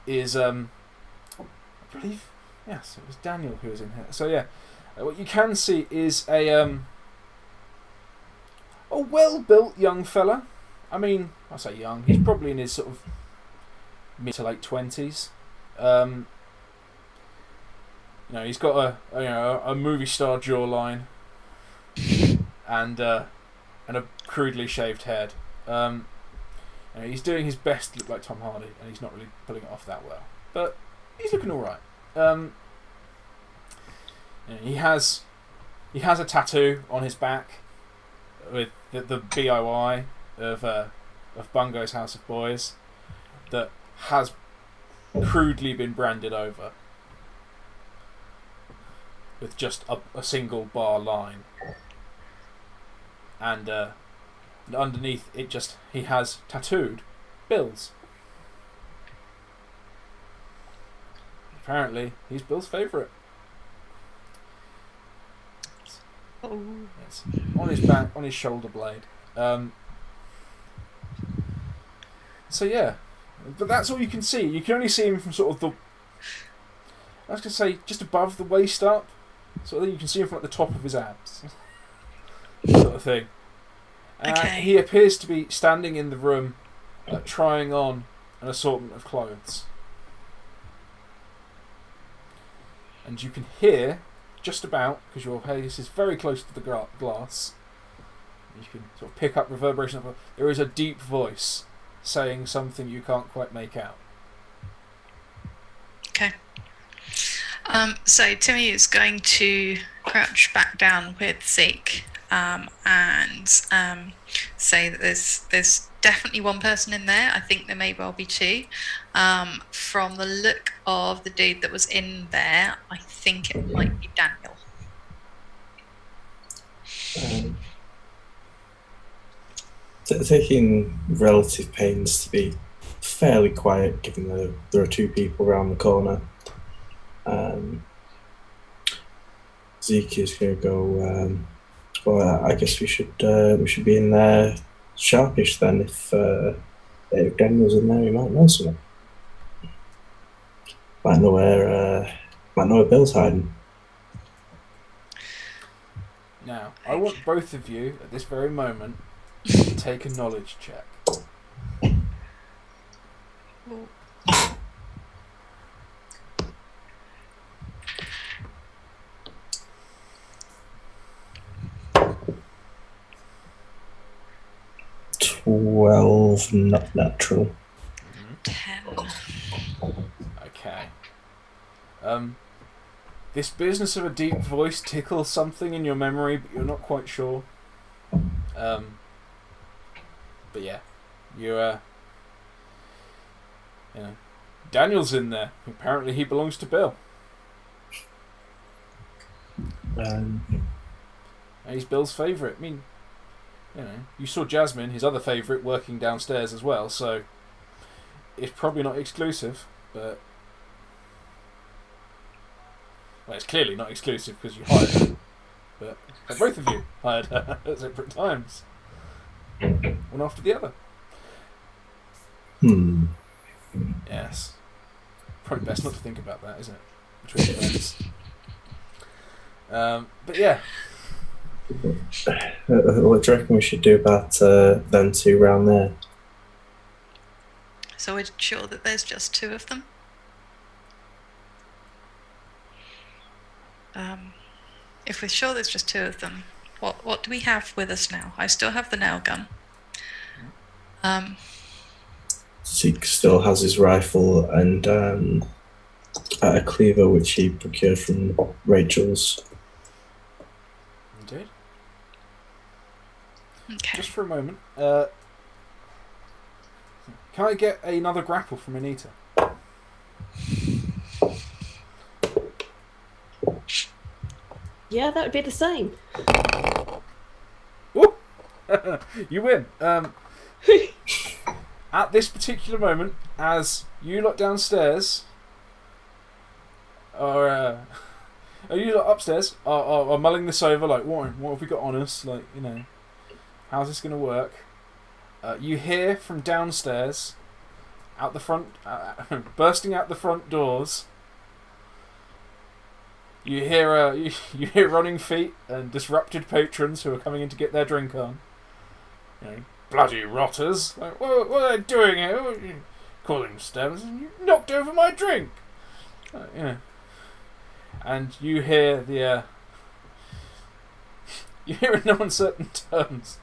is I believe, yes, it was Daniel who was in here. So yeah, what you can see is a well-built young fella. I mean, I say young. He's probably in his sort of mid to late 20s. He's got a movie star jawline and a crudely shaved head. He's doing his best to look like Tom Hardy, and he's not really pulling it off that well. But he's looking all right. He has a tattoo on his back with the BOI of Bungo's House of Boys that has crudely been branded over with just a single bar line, and underneath it he has tattooed Bill's. Apparently he's Bill's favourite. It's on his back, on his shoulder blade. So yeah, but that's all you can see. You can only see him from sort of I was going to say just above the waist up, so that you can see him from the top of his abs, sort of thing. Okay. He appears to be standing in the room, trying on an assortment of clothes, and you can hear just about, because your face is very close to the glass. You can sort of pick up reverberation. There is a deep voice saying something you can't quite make out. Okay. So Timi is going to crouch back down with Zeke and say that there's definitely one person in there. I think there may well be two. From the look of the dude that was in there, I think it might be Daniel. Taking relative pains to be fairly quiet, given that there are two people around the corner. Zeke is going to go. Well, I guess we should be in there sharpish then. If Daniel's in there, he might know something. Might know where Bill's hiding. Now, I want both of you at this very moment to take a knowledge check. Ooh. Twelve, not natural. 10. Okay. This business of a deep voice tickles something in your memory, but you're not quite sure. But yeah, you know, Daniel's in there. Apparently, he belongs to Bill. And he's Bill's favourite. I mean, you know, you saw Jasmine, his other favourite, working downstairs as well. So it's probably not exclusive, but well, it's clearly not exclusive because you hired her. But both of you hired her at separate times, one after the other. Yes. Probably best not to think about that, isn't it? Between friends. But yeah. What do you reckon we should do about them two round there? So we're sure that there's just two of them? If we're sure there's just two of them, what do we have with us now? I still have the nail gun. Zeke still has his rifle and a cleaver which he procured from Rachel's. Indeed. Okay. Just for a moment, can I get another grapple from Anita? Yeah, that would be the same. Woo! You win. At this particular moment, as you lot downstairs, are you lot upstairs, are mulling this over, like, what have we got on us? Like, you know, how's this going to work? You hear from downstairs, out the front, bursting out the front doors. You hear you hear running feet and disrupted patrons who are coming in to get their drink on. You know, bloody rotters! Like, what are they doing here? What are you calling stems? You knocked over my drink. Yeah. And you hear you hear in no uncertain terms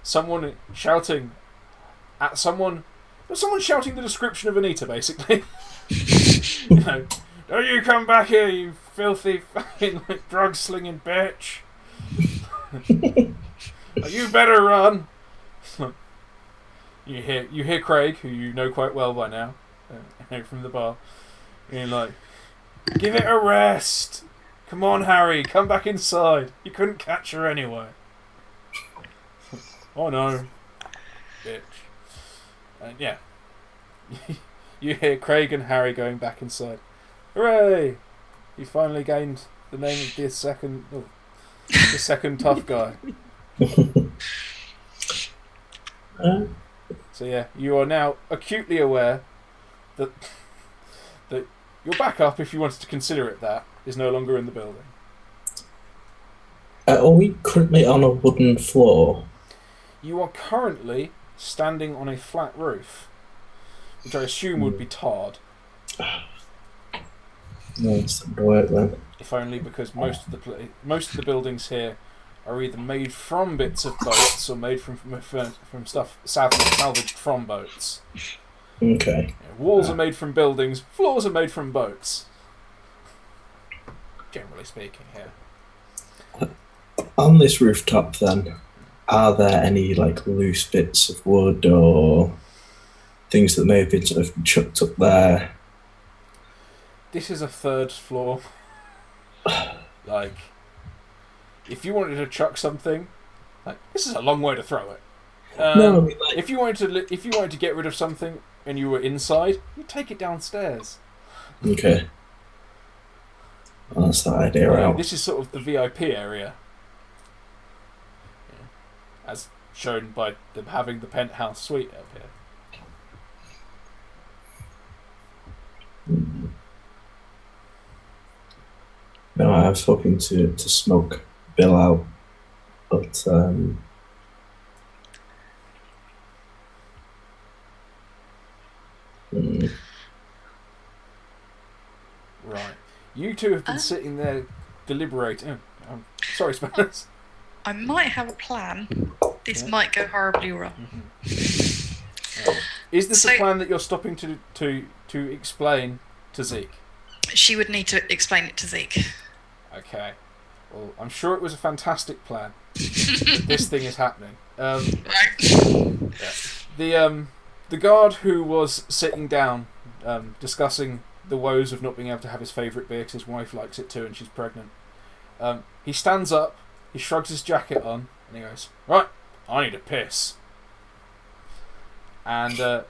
someone shouting at someone. Someone shouting the description of Anita, basically. You know, don't you come back here, you filthy fucking like drug slinging bitch. You better run. You hear Craig, who you know quite well by now, from the bar. And you're like, give it a rest. Come on, Harry, come back inside. You couldn't catch her anyway. Oh no, bitch. And yeah, you hear Craig and Harry going back inside. Hooray! You finally gained the name of the second tough guy. So yeah, you are now acutely aware that your backup, if you wanted to consider it that, is no longer in the building. Are we currently on a wooden floor? You are currently standing on a flat roof, which I assume would be tarred. No, it's not work then. If only because most of the buildings here are either made from bits of boats or made from stuff salvaged from boats. Okay. Walls are made from buildings, floors are made from boats. Generally speaking, here. On this rooftop, then, are there any like loose bits of wood or things that may have been sort of chucked up there? This is a 3rd floor. Like, if you wanted to chuck something, like this is a long way to throw it. No, I mean, like, if you wanted to get rid of something and you were inside, you take it downstairs. okay. Well, that's that idea out. This is sort of the VIP area, as shown by them having the penthouse suite up here. No, I was hoping to smoke Bill out, but Right. You two have been sitting there deliberating. Oh, sorry, Spanners. I might have a plan. This might go horribly wrong. Is this a plan that you're stopping to explain to Zeke? She would need to explain it to Zeke. Okay. Well, I'm sure it was a fantastic plan. This thing is happening. The guard who was sitting down, discussing the woes of not being able to have his favourite beer because his wife likes it too and she's pregnant. He stands up, he shrugs his jacket on, and he goes, "Right, I need a piss." And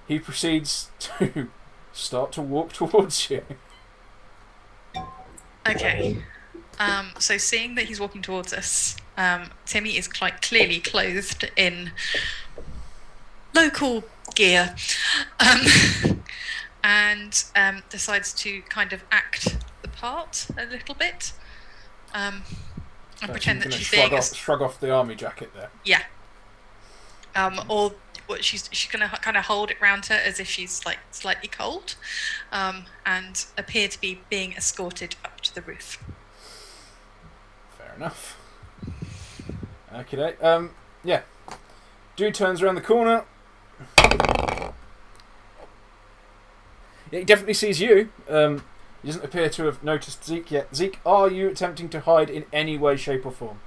he proceeds to start to walk towards you. Okay. So seeing that he's walking towards us, Timi is quite clearly clothed in local gear, and decides to kind of act the part a little bit, and pretend that she's being shrug off the army jacket there. Yeah. Or what she's gonna kind of hold it round her as if she's like slightly cold, and appear to be being escorted up to the roof. Fair enough. Okay. Yeah. Dude turns around the corner. Yeah, he definitely sees you. He doesn't appear to have noticed Zeke yet. Zeke, are you attempting to hide in any way, shape, or form?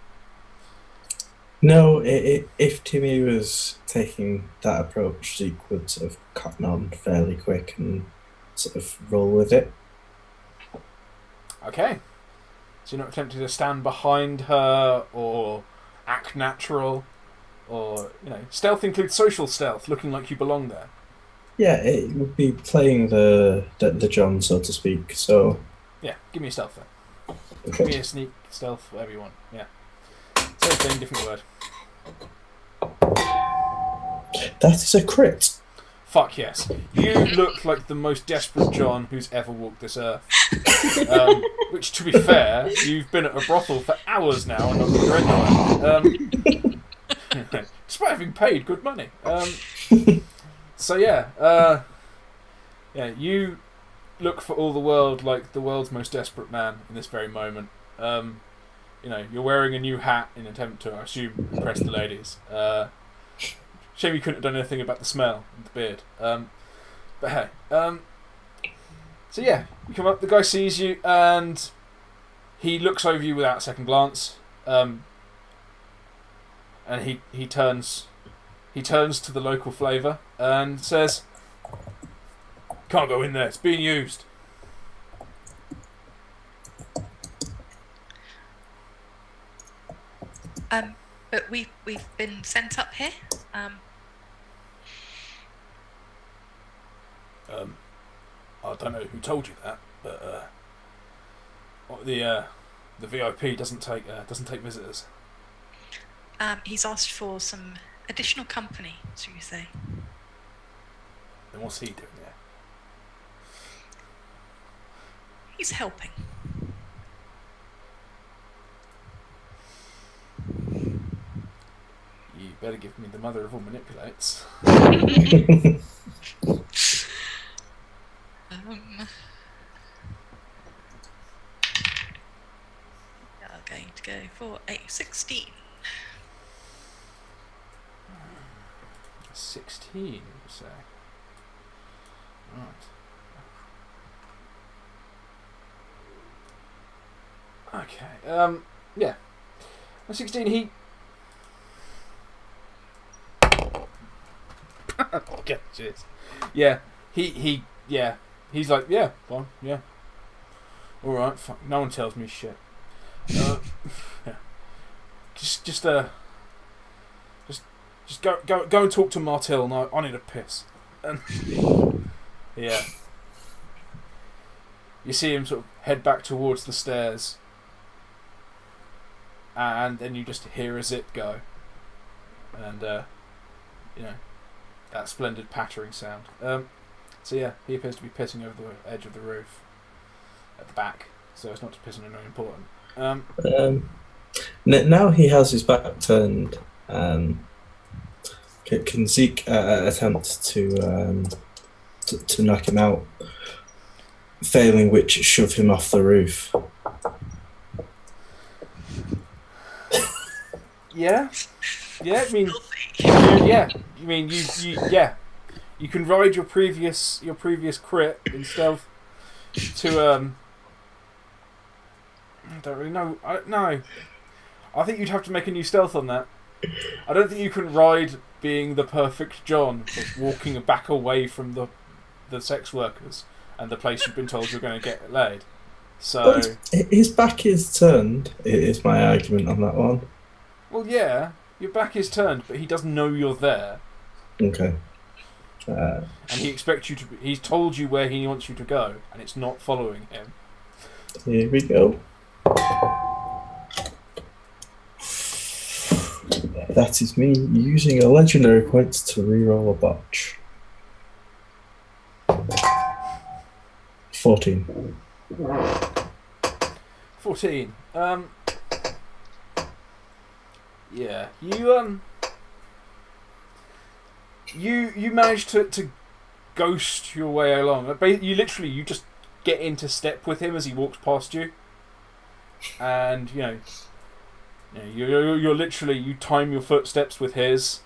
no, if Timmy was taking that approach, Zeke would sort of cotton on fairly quick and sort of roll with it. Okay. So you're not attempting to stand behind her or act natural, or stealth includes social stealth, looking like you belong there. Yeah, it would be playing the John, so to speak. So yeah, give me a stealth then. Okay. Give me a sneak, stealth, whatever you want. Yeah, same thing, different word. That is a crit. Fuck yes. You look like the most desperate John who's ever walked this earth. Which, to be fair, you've been at a brothel for hours now and not got anywhere. Despite having paid good money. So yeah, you look for all the world like the world's most desperate man in this very moment. You're wearing a new hat in an attempt to, I assume, impress the ladies. Shame you couldn't have done anything about the smell and the beard. But hey, so yeah, you come up. The guy sees you and he looks over you without a second glance. And he turns to the local flavour and says, "Can't go in there. It's being used." But we've been sent up here. I don't know who told you that, but the VIP doesn't take visitors. He's asked for some additional company, shall we say? Then what's he doing there? He's helping. You better give me the mother of all manipulates. We are going to go for a 16. 16, you say? Okay. Yeah. At 16, he. Okay, cheers. Yeah. Yeah. He's like, yeah, fine, yeah. All right. Fuck. No one tells me shit. Yeah. Just go and talk to Martel. And I need a piss. And yeah. You see him sort of head back towards the stairs, and then you just hear a zip go, and that splendid pattering sound. So yeah, he appears to be pissing over the edge of the roof at the back, so it's not just pissing anywhere important. Now he has his back turned. Can Zeke attempt to knock him out? Failing which, shove him off the roof. Yeah. I mean, you can ride your previous crit in stealth to I don't really know. No, I think you'd have to make a new stealth on that. I don't think you can ride being the perfect John, walking back away from the sex workers and the place you've been told you're going to get laid. So his back is turned. Is my argument on that one. Well, yeah, your back is turned, but he doesn't know you're there. Okay. And he expects you to. He's told you where he wants you to go, and it's not following him. Here we go. That is me using a legendary point to reroll a botch. 14. 14. Yeah, you managed to ghost your way along. You just get into step with him as he walks past you, and you're literally, you time your footsteps with his.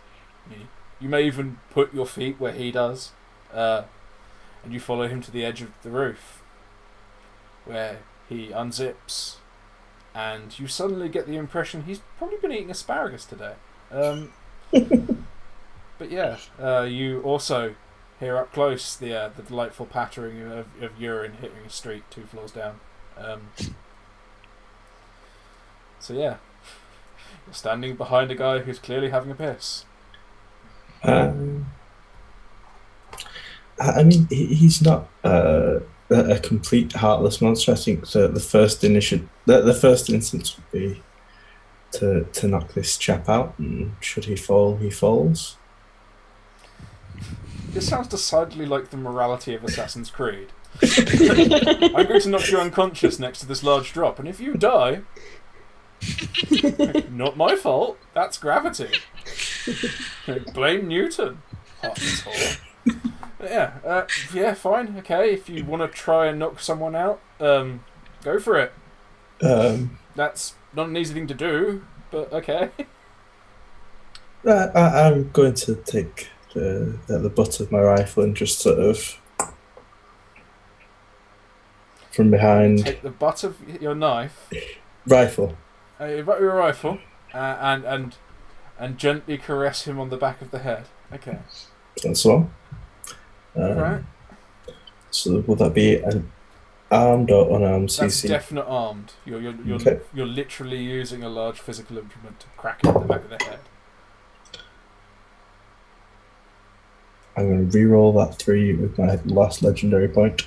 You may even put your feet where he does, and you follow him to the edge of the roof, where he unzips, and you suddenly get the impression he's probably been eating asparagus today. But yeah, you also hear up close the delightful pattering of urine hitting a street 2 floors down. So yeah, you're standing behind a guy who's clearly having a piss. I mean, he's not a complete heartless monster. I think the first instance would be to knock this chap out, and should he fall, he falls. This sounds decidedly like the morality of Assassin's Creed. I'm going to knock you unconscious next to this large drop, and if you die, not my fault. That's gravity. Blame Newton. Heartless whore. Yeah, fine, okay. If you want to try and knock someone out, go for it. That's not an easy thing to do, but okay. I'm going to take the butt of my rifle and just sort of from behind. Take the butt of your knife. Rifle. Your rifle, and gently caress him on the back of the head. Okay. That's all. Right. So will that be an armed or unarmed CC? That's definite armed. You're Okay. You're literally using a large physical implement to crack him in the back of the head. I'm going to re-roll that 3 with my last legendary point.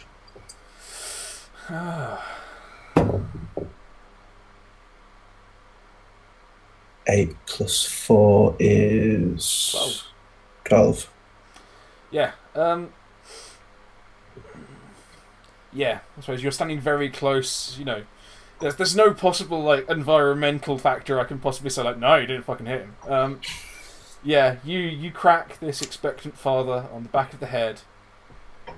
8 plus 4 is 12. Yeah. Yeah. I suppose you're standing very close. There's no possible environmental factor I can possibly say no, you didn't fucking hit him. Yeah, you crack this expectant father on the back of the head,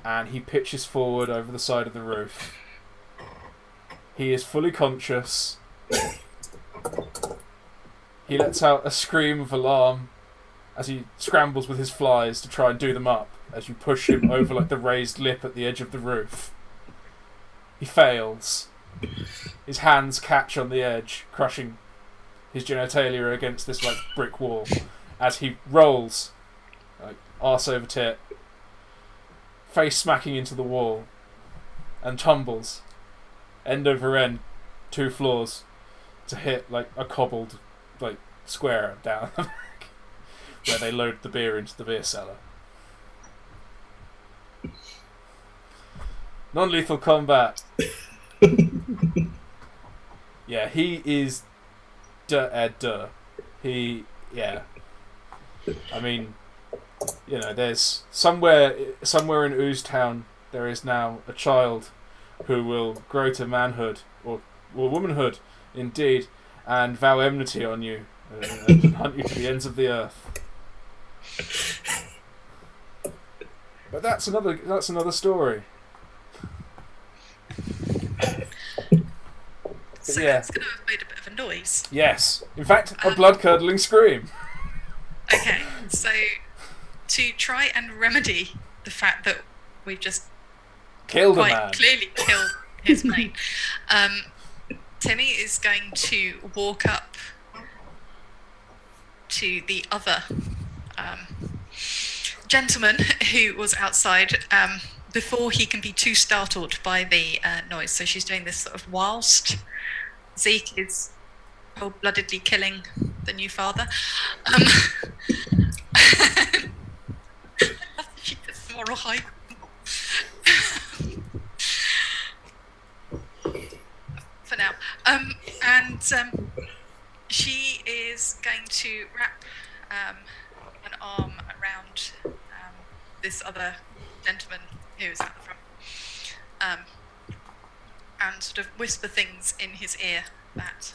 and he pitches forward over the side of the roof. He is fully conscious. He lets out a scream of alarm as he scrambles with his flies to try and do them up, as you push him over the raised lip at the edge of the roof. He fails, His hands catch on the edge, crushing his genitalia against this like brick wall as he rolls, like arse over tit, face smacking into the wall, and tumbles, end over end, 2 floors, to hit like a cobbled like square down the back, where they load the beer into the beer cellar. Non-lethal combat. Yeah, he is duh. He, yeah. I mean, you know, there's somewhere in Ooze Town there is now a child who will grow to manhood or womanhood, indeed, and vow enmity on you and hunt you to the ends of the earth. But that's another story. So yeah. that's going to have made a bit of a noise. Yes. In fact, a blood-curdling scream. Okay, so to try and remedy the fact that we've just Killed a quite man. clearly killed his mate, Timi is going to walk up to the other gentleman who was outside before he can be too startled by the noise. So she's doing this sort of whilst Zeke is cold-bloodedly killing the new father. She does moral high. For now. And she is going to wrap an arm around this other gentleman who is at the front, and sort of whisper things in his ear that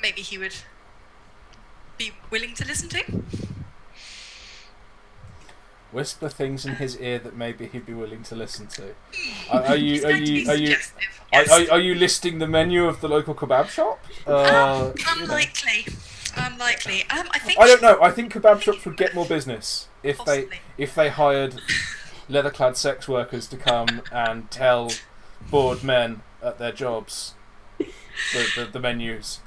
maybe he would be willing to listen to. Whisper things in his ear that maybe he'd be willing to listen to. Are you listing the menu of the local kebab shop? Unlikely. I don't know. I think kebab shops would get more business if Possibly. they hired leather-clad sex workers to come and tell bored men at their jobs the menus.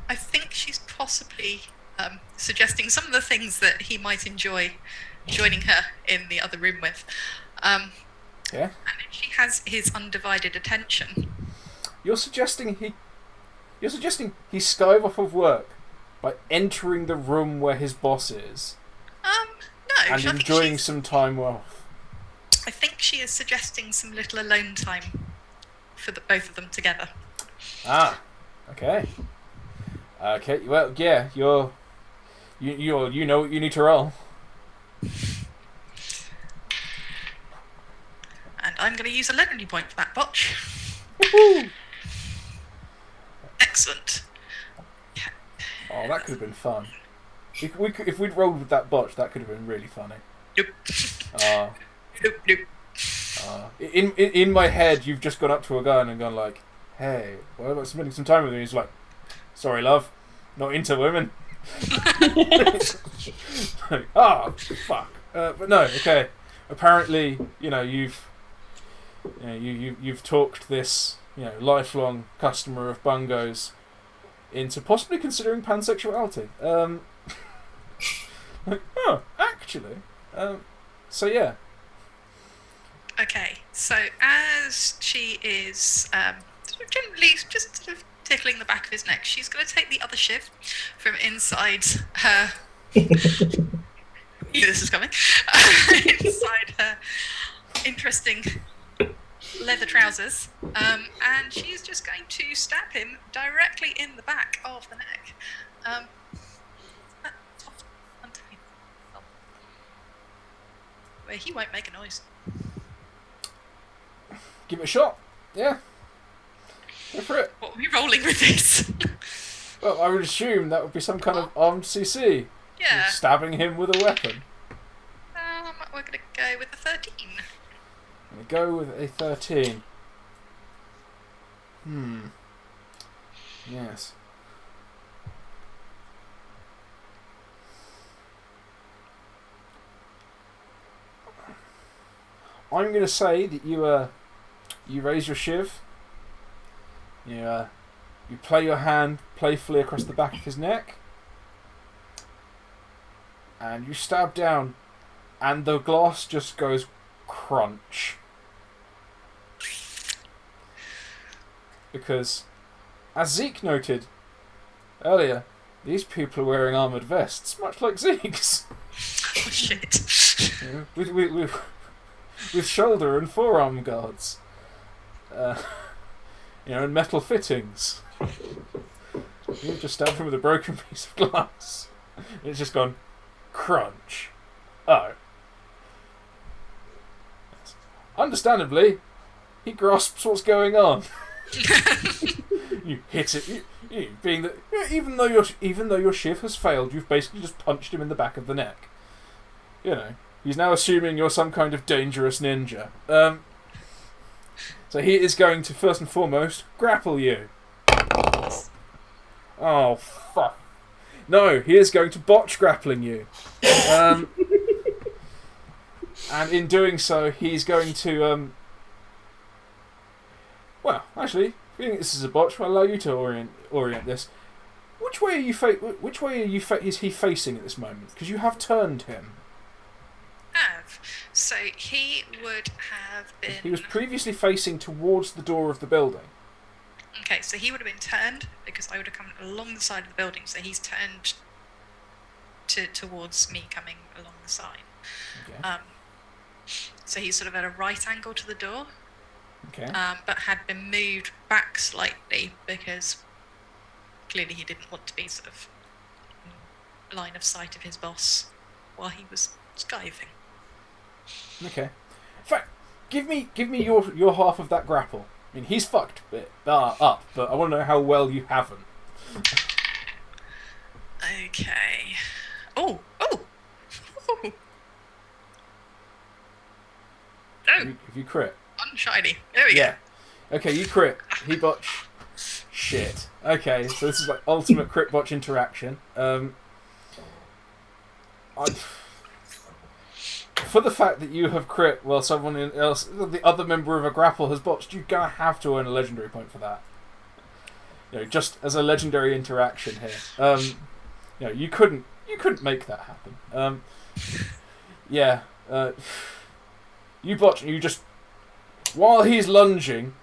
I think she's possibly suggesting some of the things that he might enjoy joining her in the other room with. Yeah. And if she has his undivided attention. You're suggesting he skive off of work by entering the room where his boss is. No. And enjoying some time off. I think she is suggesting some little alone time for the both of them together. Ah. Okay. Okay. Well, yeah. You know what you need to roll. And I'm going to use a legendary point for that botch. Woohoo! Excellent. Oh, that could have been fun. If we'd rolled with that botch, that could have been really funny. Nope. Nope. In my head, you've just gone up to a guy and gone like, "Hey, what about spending some time with me?" He's like, "Sorry, love, not into women." Like, fuck. But no, okay. Apparently, you've talked this lifelong customer of Bungo's into possibly considering pansexuality. Like, actually. So yeah. Okay, so as she is sort of generally just sort of tickling the back of his neck, she's going to take the other shiv from inside her. This is coming. Inside her interesting leather trousers, and she's just going to stab him directly in the back of the neck. Where he won't make a noise. Give it a shot. Yeah. Go for it. What are we rolling with this? Well, I would assume that would be some kind of armed CC. Yeah. Stabbing him with a weapon. We're going to go with a 13. I'm going to go with a 13. Yes. I'm going to say that you You raise your shiv. You play your hand playfully across the back of his neck. And you stab down. And the glass just goes crunch. Because, as Zeke noted earlier, these people are wearing armoured vests, much like Zeke's. Oh, shit. With shoulder and forearm guards. And metal fittings. You've just stabbed him with a broken piece of glass. It's just gone crunch. Oh. Understandably, he grasps what's going on. You hit it. Even though your shiv has failed, you've basically just punched him in the back of the neck. He's now assuming you're some kind of dangerous ninja. So he is going to first and foremost grapple you. Oh fuck! No, he is going to botch grappling you. And in doing so, he's going to well, actually, being this is a botch, I'll allow you to orient this. Which way is he facing at this moment? Because you have turned him. So he would have been... He was previously facing towards the door of the building. Okay, so he would have been turned because I would have come along the side of the building. So he's turned towards me coming along the side. Okay. So he's sort of at a right angle to the door. Okay. But had been moved back slightly because clearly he didn't want to be sort of line of sight of his boss while he was skiving. Okay. In fact, give me your half of that grapple. I mean, he's fucked up, but I want to know how well you haven't. Okay. Oh. If you crit. Unshiny. There we go. Okay, you crit. He botch. Shit. Okay, so this is like ultimate crit botch interaction. For the fact that you have crit while someone else, the other member of a grapple has botched, you're gonna have to earn a legendary point for that. Just as a legendary interaction here. You couldn't make that happen. You botch and you just, while he's lunging,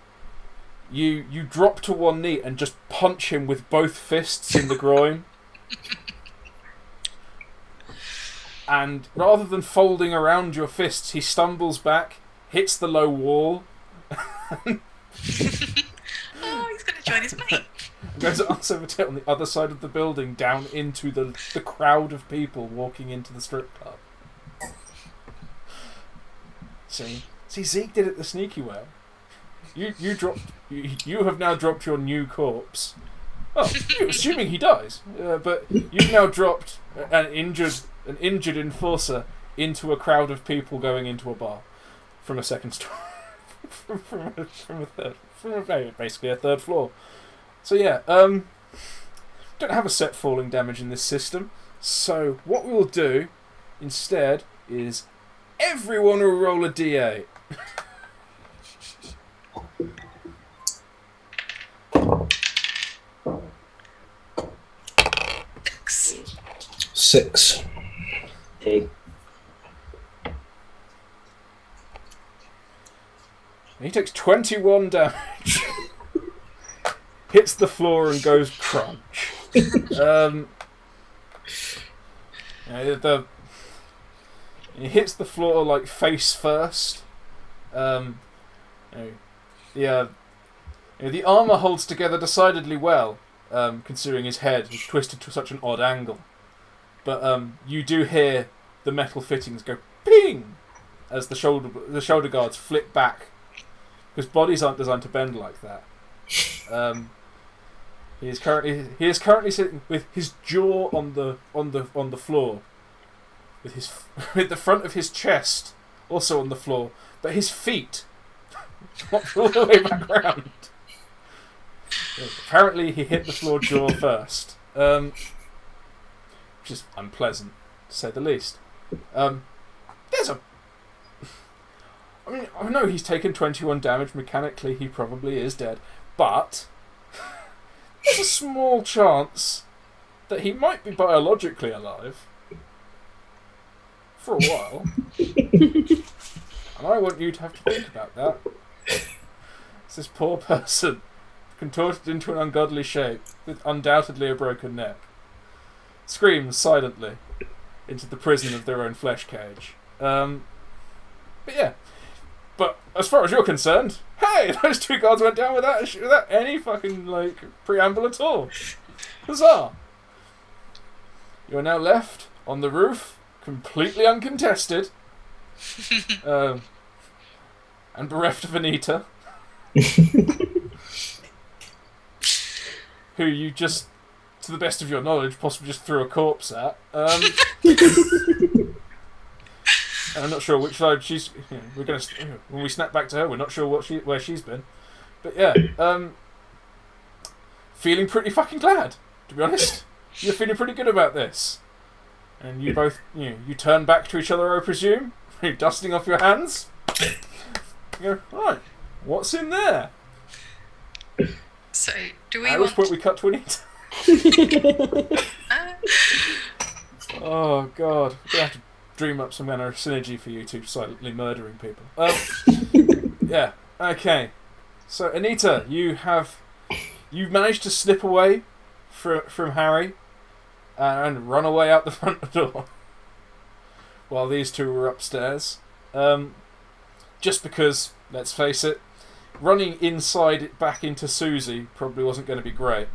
you drop to one knee and just punch him with both fists in the groin. And rather than folding around your fists, he stumbles back, hits the low wall. Oh, he's going to join his mate. And goes also on the other side of the building, down into the crowd of people walking into the strip club. See, Zeke did it the sneaky way. You have now dropped your new corpse. Oh, you're assuming he dies, but you've now dropped an injured enforcer into a crowd of people going into a bar from a second story, basically a third floor. So don't have a set falling damage in this system. So what we will do instead is everyone will roll a d8. Six. Two. He takes 21 damage. Hits the floor and goes crunch. He hits the floor like face first. The armour holds together decidedly well, considering his head is twisted to such an odd angle. But you do hear the metal fittings go ping as the shoulder guards flip back, because bodies aren't designed to bend like that. He is currently sitting with his jaw on the floor, with the front of his chest also on the floor, but his feet dropped all the way back round. Apparently, he hit the floor jaw first, which is unpleasant to say the least. I mean, I know he's taken 21 damage. Mechanically, he probably is dead. But there's a small chance that he might be biologically alive for a while. And I want you to have to think about that. It's this poor person contorted into an ungodly shape with undoubtedly a broken neck screams silently into the prison of their own flesh cage. But yeah. But as far as you're concerned, hey, those two guards went down without any fucking preamble at all. Huzzah! You are now left on the roof, completely uncontested, and bereft of Anita, who you just, to the best of your knowledge, possibly just threw a corpse at. And I'm not sure which side she's. We're gonna when we snap back to her, we're not sure where she's been, but yeah, feeling pretty fucking glad, to be honest. You're feeling pretty good about this, and you both you turn back to each other, I presume. You're dusting off your hands. You go, right, what's in there? So do we At which point we cut to Anita. Oh god, we're gonna have to dream up some kind of synergy for you two silently murdering people. Yeah, okay. So Anita, you've managed to slip away from Harry and run away out the front door while these two were upstairs. Just because, let's face it, running inside back into Susie probably wasn't going to be great.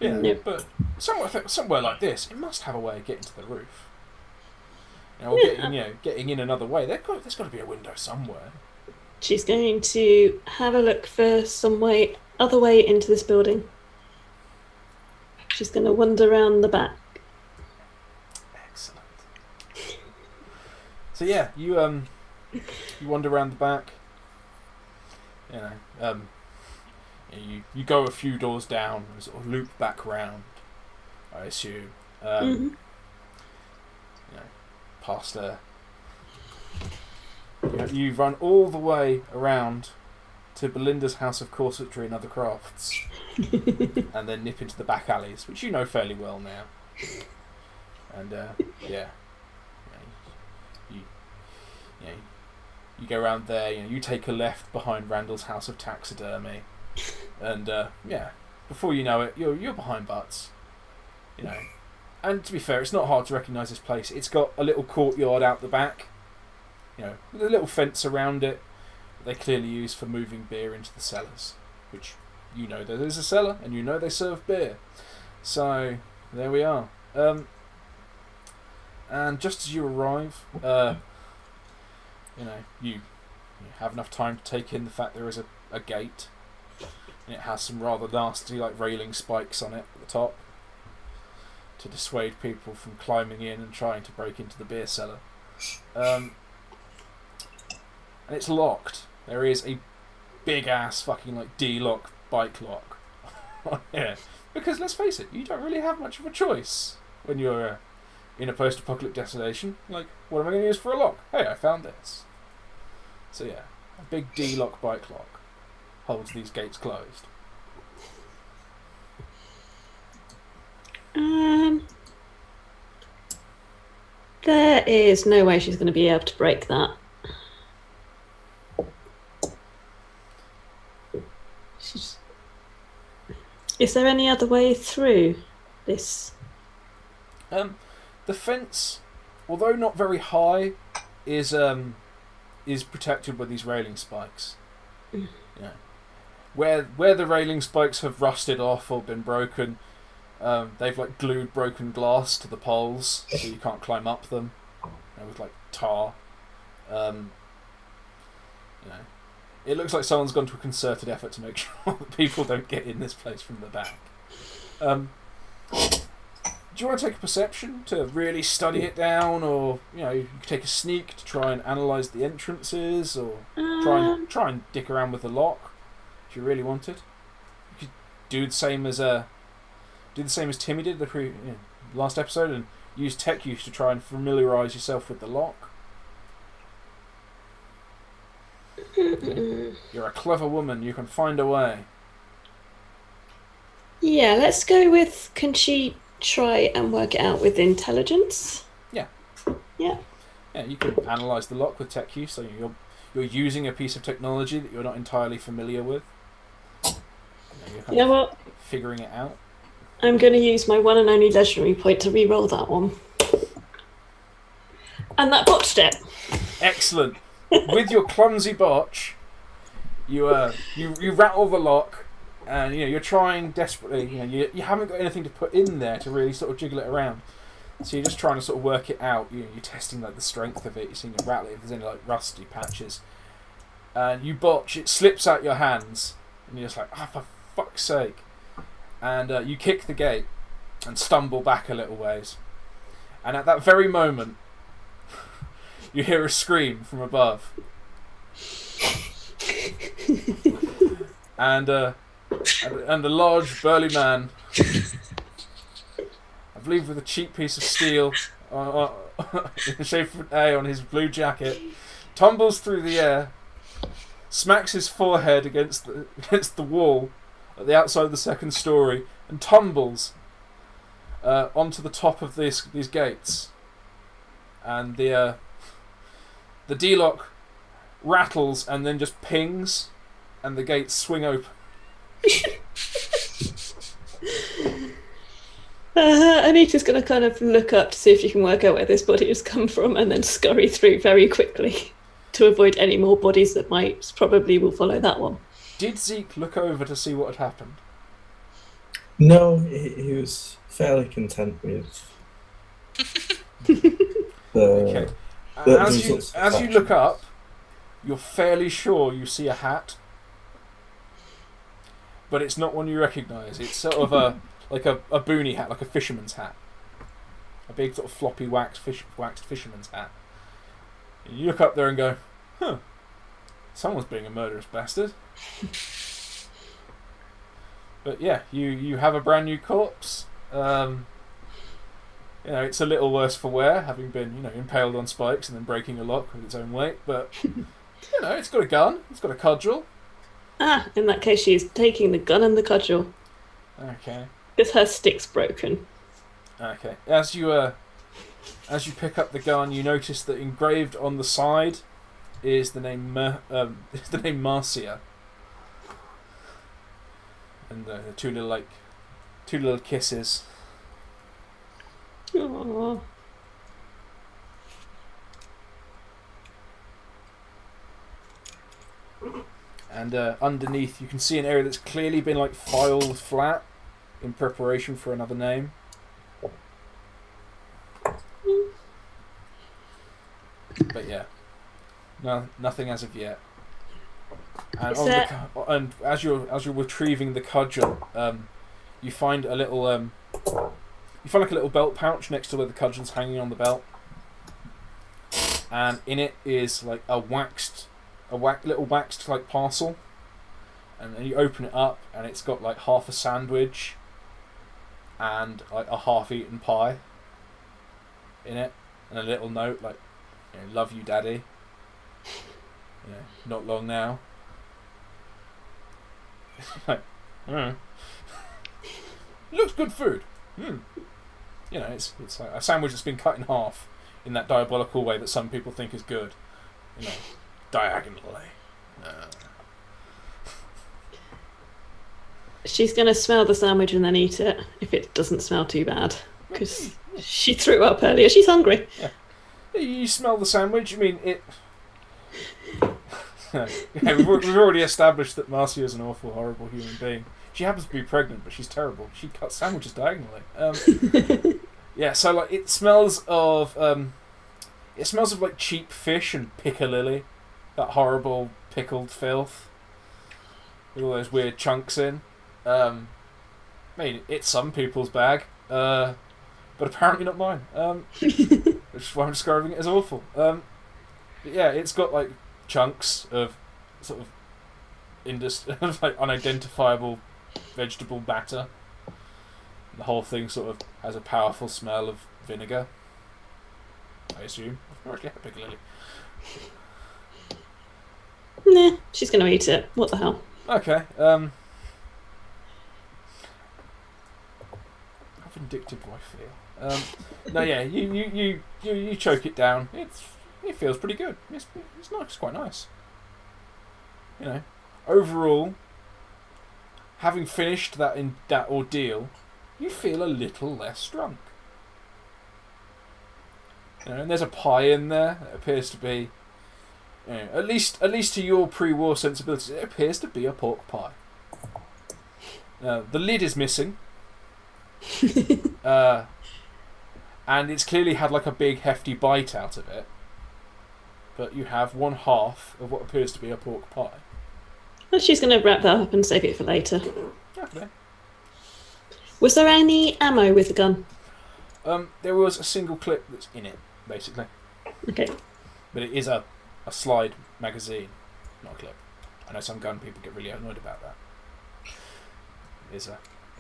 Yeah, Nope. but somewhere like this, it must have a way of getting to the roof. Or getting in another way. There's got to be a window somewhere. She's going to have a look for some other way into this building. She's going to wander around the back. Excellent. So yeah, you wander around the back. You go a few doors down and sort of loop back round, I assume. Past a... You run all the way around to Belinda's House of Corsetry and Other Crafts, and then nip into the back alleys, which you know fairly well now. And you go around there. You take a left behind Randall's House of Taxidermy, and before you know it, you're behind Butts. And to be fair, it's not hard to recognise this place. It's got a little courtyard out the back, with a little fence around it. They clearly use for moving beer into the cellars, which there is a cellar, and they serve beer. So there we are. And just as you arrive, you have enough time to take in the fact there is a gate, and it has some rather nasty railing spikes on it at the top to dissuade people from climbing in and trying to break into the beer cellar. And it's locked. There is a big ass fucking D-lock bike lock. Yeah, because let's face it, you don't really have much of a choice when you're in a post-apocalyptic destination. What am I going to use for a lock? Hey, I found this. So yeah, a big D-lock bike lock holds these gates closed. There is no way she's going to be able to break that. Is there any other way through this? The fence, although not very high, is protected by these railing spikes. Where the railing spikes have rusted off or been broken, they've glued broken glass to the poles so you can't climb up them. With tar. It looks like someone's gone to a concerted effort to make sure that people don't get in this place from the back. Do you want to take a perception to really study it down, or you could take a sneak to try and analyse the entrances, or try and dick around with the lock if you really wanted? You could do the same as Timi did the last episode, and use tech use to try and familiarise yourself with the lock. You're a clever woman. You can find a way. Yeah, let's go with, can she try and work it out with intelligence? Yeah. Yeah. Yeah, you can analyse the lock with tech use, so you're using a piece of technology that you're not entirely familiar with. You know what? Figuring it out. I'm going to use my one and only legendary point to re-roll that one. And that botched it. Excellent. With your clumsy botch, you rattle the lock, and you're trying desperately. You haven't got anything to put in there to really sort of jiggle it around. So you're just trying to sort of work it out. You're testing like the strength of it. You're seeing it rattle it if there's any like rusty patches. And you botch. It slips out your hands, and you're just like, for fuck's sake! And you kick the gate and stumble back a little ways. And at that very moment, you hear a scream from above. and a large burly man, I believe with a cheap piece of steel in the shape of an A on his blue jacket, tumbles through the air, smacks his forehead against the wall at the outside of the second story, and tumbles onto the top of these gates. And the D-lock rattles and then just pings, and the gates swing open. Anita's going to kind of look up to see if she can work out where this body has come from, and then scurry through very quickly to avoid any more bodies that probably will follow that one. Did Zeke look over to see what had happened? No, he was fairly content with Okay. the As you look up, you're fairly sure you see a hat, but it's not one you recognise. It's sort of like a boonie hat, like a fisherman's hat, a big sort of floppy waxed fisherman's hat. And you look up there and go, "Huh, someone's being a murderous bastard." But yeah, you have a brand new corpse. It's a little worse for wear, having been impaled on spikes and then breaking a lock with its own weight. But it's got a gun, it's got a cudgel. In that case, she's taking the gun and the cudgel. Okay. Because her stick's broken. Okay. As you pick up the gun, you notice that engraved on the side is the name Marcia, and two little kisses. Aww. And underneath, you can see an area that's clearly been filed flat in preparation for another name. But yeah, nothing as of yet. And and as you're retrieving the cudgel, you find a little a little belt pouch next to where the cudgel's hanging on the belt, and in it is like a little waxed parcel, and then you open it up and it's got half a sandwich and a half-eaten pie in it, and a little note "Love you, Daddy. Not long now." Looks good food. It's like a sandwich that's been cut in half in that diabolical way that some people think is good. Diagonally. She's going to smell the sandwich and then eat it if it doesn't smell too bad. Because she threw up earlier. She's hungry. Yeah. You smell the sandwich. I mean, it... we've already established that Marcia is an awful, horrible human being. She happens to be pregnant, but she's terrible. She cuts sandwiches diagonally. Yeah, so it smells of cheap fish and piccalilli, that horrible pickled filth with all those weird chunks in. I mean, it's some people's bag, but apparently not mine. Which is why I'm describing it as awful. But yeah, it's got chunks of sort of unidentifiable vegetable batter. The whole thing sort of has a powerful smell of vinegar, I assume. I've not actually had piccalilli. Nah, she's going to eat it. What the hell? Okay. How vindictive do I feel? No, yeah, you choke it down. It feels pretty good. It's nice. It's quite nice. You know, overall, having finished that ordeal, you feel a little less drunk. You know, and there's a pie in there that appears to be, you know, at least to your pre-war sensibilities, it appears to be a pork pie. The lid is missing, and it's clearly had like a big hefty bite out of it. But you have one half of what appears to be a pork pie. Well, she's going to wrap that up and save it for later. Okay. Was there any ammo with the gun? There was a single clip that's in it, basically. Okay. But it is a slide magazine, not a clip. I know some gun people get really annoyed about that. It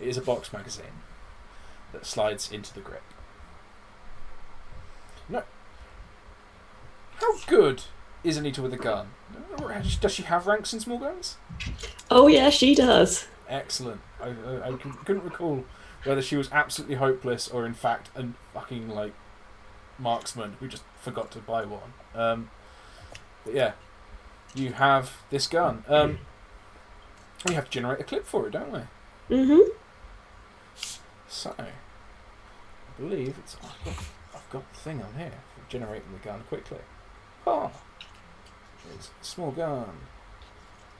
is a box magazine that slides into the grip. No. How good is Anita with a gun? Does she have ranks in small guns? Oh yeah, she does. Excellent. I couldn't recall whether she was absolutely hopeless or in fact a fucking like marksman who just forgot to buy one. But yeah, you have this gun. We have to generate a clip for it, don't we? Mm-hmm. So, I believe it's I've got the thing on here for generating the gun quickly. Oh, it's a small gun.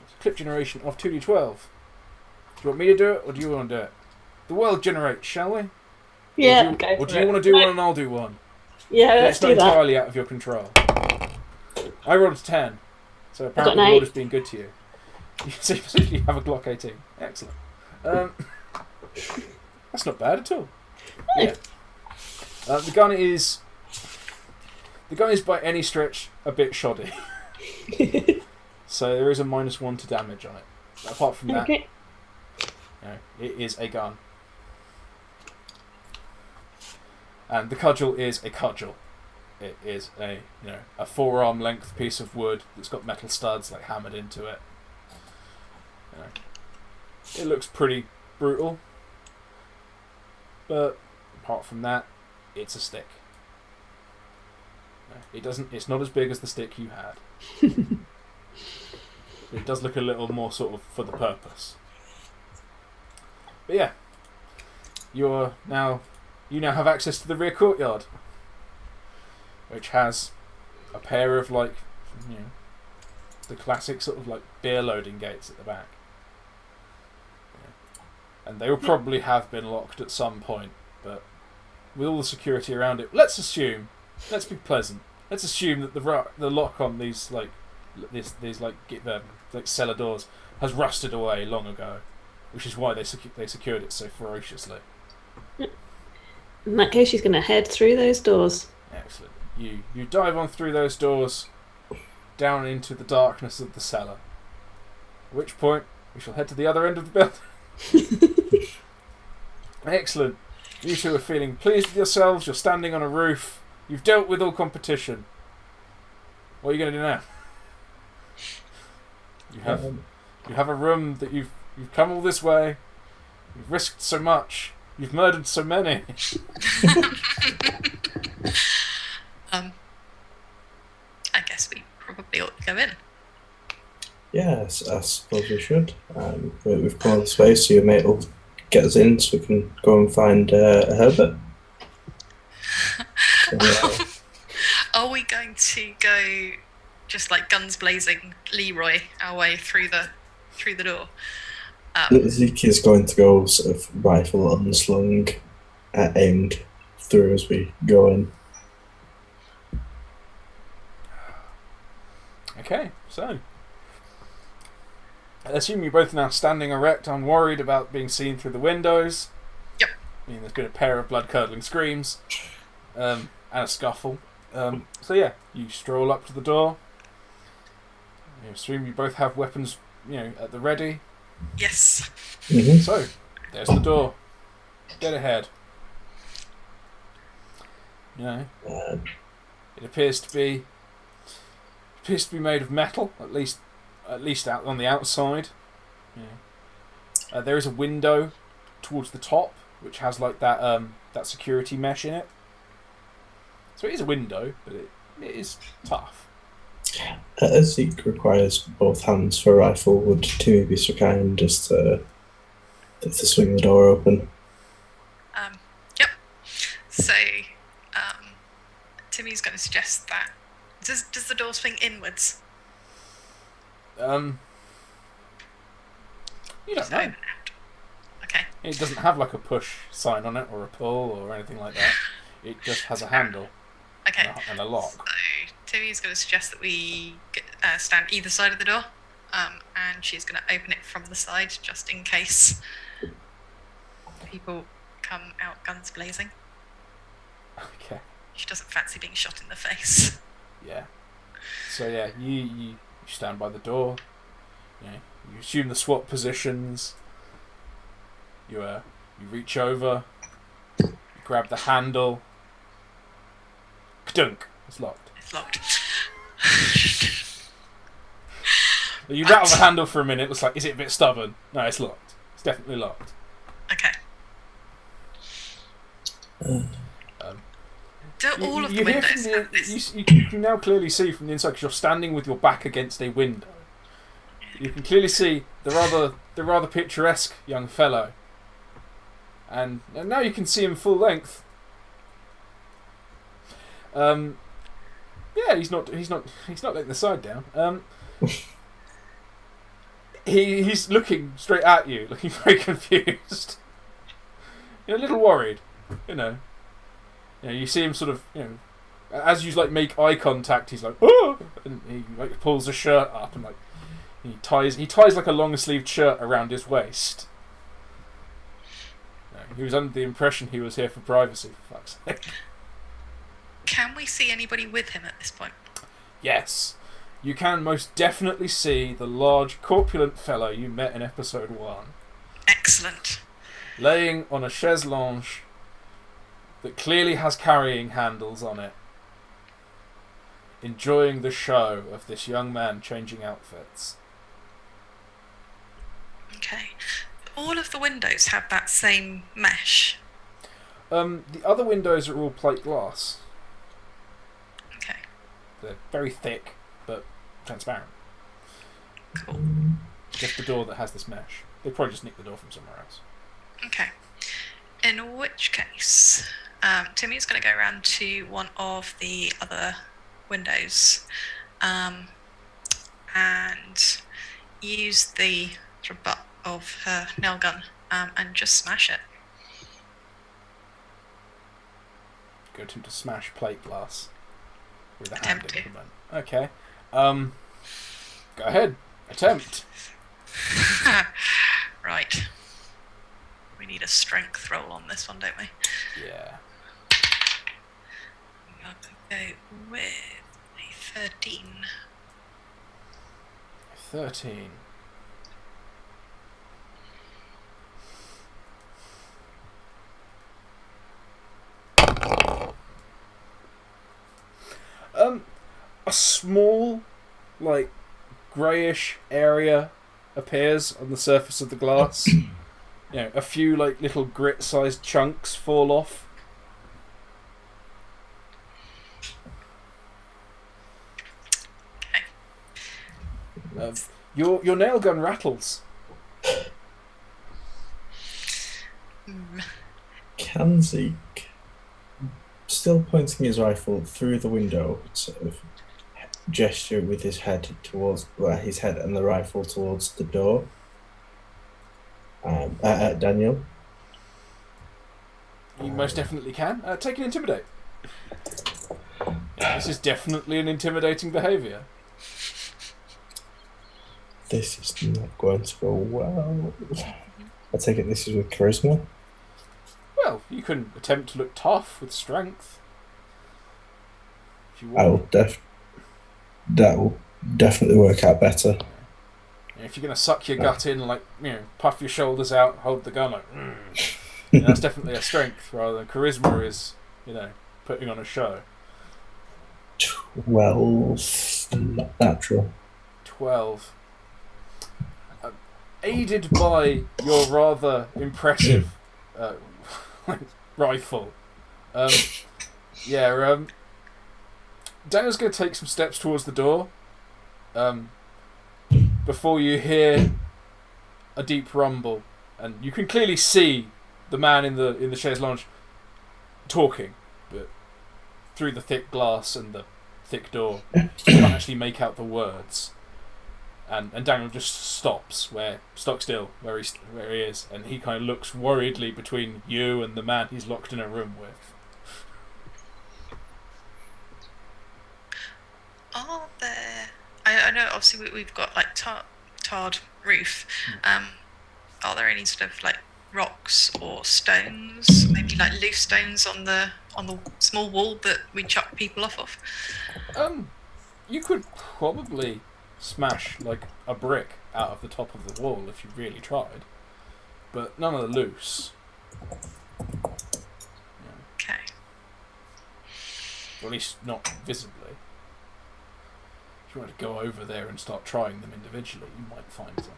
It's a clip generation of 2d12. Do you want me to do it, or do you want to do it? The world generates, shall we? Yeah, Or do you want to do one and I'll do one? Yeah, But let's it's not do that. entirely out of your control. I rolled a 10, so apparently the an world 8. has been good to you. You essentially have a Glock 18. Excellent. That's not bad at all. Yeah. The gun is by any stretch a bit shoddy. So there is a -1 to damage on it. But apart from that, Okay. it is a gun. And the cudgel is a cudgel. It is a forearm length piece of wood that's got metal studs like hammered into it. It looks pretty brutal. But apart from that, it's a stick. It's not as big as the stick you had. It does look a little more sort of for the purpose. But yeah, you now have access to the rear courtyard, which has a pair of the classic sort of like beer loading gates at the back. And they will probably have been locked at some point, but with all the security around it, let's be pleasant. Let's assume that the lock on these cellar doors has rusted away long ago, which is why they secured it so ferociously. In that case, she's going to head through those doors. Excellent. You dive on through those doors, down into the darkness of the cellar. At which point, we shall head to the other end of the building. Excellent. You two are feeling pleased with yourselves. You're standing on a roof. You've dealt with all competition. What are you going to do now? You have a room that you've come all this way. You've risked so much. You've murdered so many. I guess we probably ought to go in. Yes, I suppose we should. We've come all this way, so your mate will get us in so we can go and find Herbert. Are we going to go just like guns blazing, Leroy our way through the door? Zeke is going to go sort of rifle unslung, aimed through as we go in. Okay, so I assume you're both now standing erect, unworried about being seen through the windows. Yep. I mean, there's been a pair of blood-curdling screams and a scuffle. So yeah, you stroll up to the door. I assume you both have weapons, at the ready. Yes. Mm-hmm. So, there's the door. Get ahead. It appears to be made of metal, at least at least out on the outside. Yeah. There is a window towards the top, which has like that security mesh in it. So it is a window, but it is tough. As Zeke requires both hands for a rifle, would Timi be so kind just to swing the door open? Yep. So, Timmy's going to suggest that. Does the door swing inwards? You don't know. Okay. It doesn't have like a push sign on it, or a pull, or anything like that. It just has a handle. Okay. And a lock. So, Timmy's going to suggest that we stand either side of the door, and she's going to open it from the side, just in case people come out guns blazing. Okay. She doesn't fancy being shot in the face. Yeah. So yeah, you stand by the door. You assume the SWAT positions. You reach over. You grab the handle. Kdunk. It's locked. It's locked. You rattle the handle for a minute. Looks like, is it a bit stubborn? No, it's locked. It's definitely locked. Okay. Do all of the windows have this? You can now clearly see from the inside, because you're standing with your back against a window. You can clearly see the rather picturesque young fellow, and now you can see him full length. Yeah, he's not letting the side down. He's looking straight at you, looking very confused. You're a little worried, you see him sort of, as you make eye contact, he's like, oh, and he pulls the shirt up and he ties like a long sleeved shirt around his waist. He was under the impression he was here for privacy, for fuck's sake. Can we see anybody with him at this point? Yes, you can most definitely see the large, corpulent fellow you met in episode 1. Excellent. Laying on a chaise longue that clearly has carrying handles on it, enjoying the show of this young man changing outfits. Okay. All of the windows have that same mesh. The other windows are all plate glass. Okay. They're very thick, but transparent. Cool. Just the door that has this mesh. They probably just nicked the door from somewhere else. Okay. In which case, Timmy's going to go around to one of the other windows and use the sort of butt of her nail gun and just smash it. Go to smash plate glass with a hand Attempt to. implement. Okay. Go ahead. Attempt. Right. We need a strength roll on this one, don't we? Yeah. I'm going to go with a 13. 13. A small, greyish area appears on the surface of the glass. A few little grit-sized chunks fall off. Okay. Your nail gun rattles. Can Zeke, still pointing his rifle through the window, sort of gesture with his head towards his head and the rifle towards the door? At Daniel. You most definitely can. Take an intimidate. This is definitely an intimidating behaviour. This is not going to go well. I take it this is with charisma. Well, you can attempt to look tough with strength. If you want. That will definitely work out better. If you're going to suck your gut in, puff your shoulders out, hold the gun, that's definitely a strength rather than charisma is, putting on a show. 12, not natural. 12. aided by your rather impressive rifle. Daniel's going to take some steps towards the door before you hear a deep rumble, and you can clearly see the man in the chaise lounge talking, but through the thick glass and the thick door, you can't actually make out the words. And Daniel just stops stock still where he is, and he kind of looks worriedly between you and the man he's locked in a room with. Are there? I know. Obviously, we've got like tarred roof. Are there any sort of like rocks or stones, maybe like loose stones on the small wall that we chuck people off of? You could probably smash like a brick out of the top of the wall if you really tried, but none of the loose. Okay. Or at least not visibly. If you want to go over there and start trying them individually, you might find something.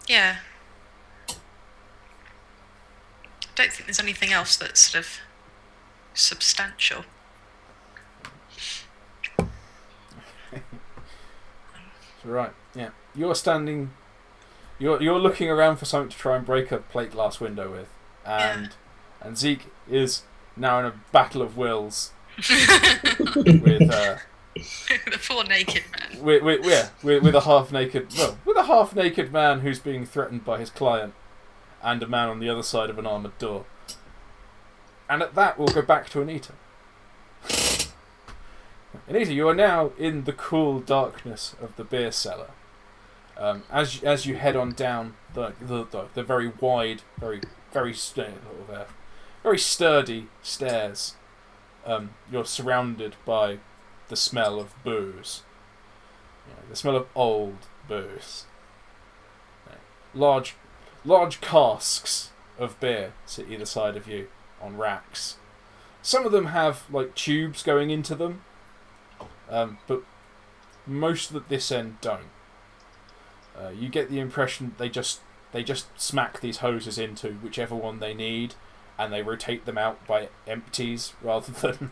Yeah. I don't think there's anything else that's sort of substantial. Right, yeah. You're standing. You're looking around for something to try and break a plate glass window with, and Zeke is now in a battle of wills with the poor naked man. With a half naked man who's being threatened by his client, and a man on the other side of an armoured door. And at that, we'll go back to Anita. Anita, you are now in the cool darkness of the beer cellar. As you head on down the very wide, very sturdy stairs, you're surrounded by the smell of booze. The smell of old booze. Large casks of beer sit either side of you on racks. Some of them have like tubes going into them, but most at this end don't. You get the impression they just smack these hoses into whichever one they need, and they rotate them out by empties rather than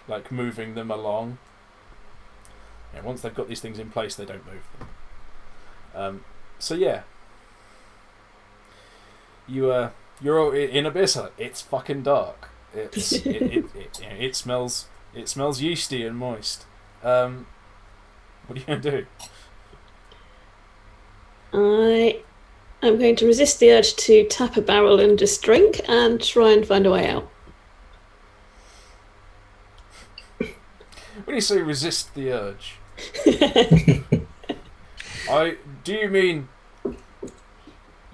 like moving them along. Once they've got these things in place, they don't move them. You're in a beer cellar. It's fucking dark. It smells yeasty and moist. What are you gonna do? I am going to resist the urge to tap a barrel and just drink and try and find a way out. When you say resist the urge, do you mean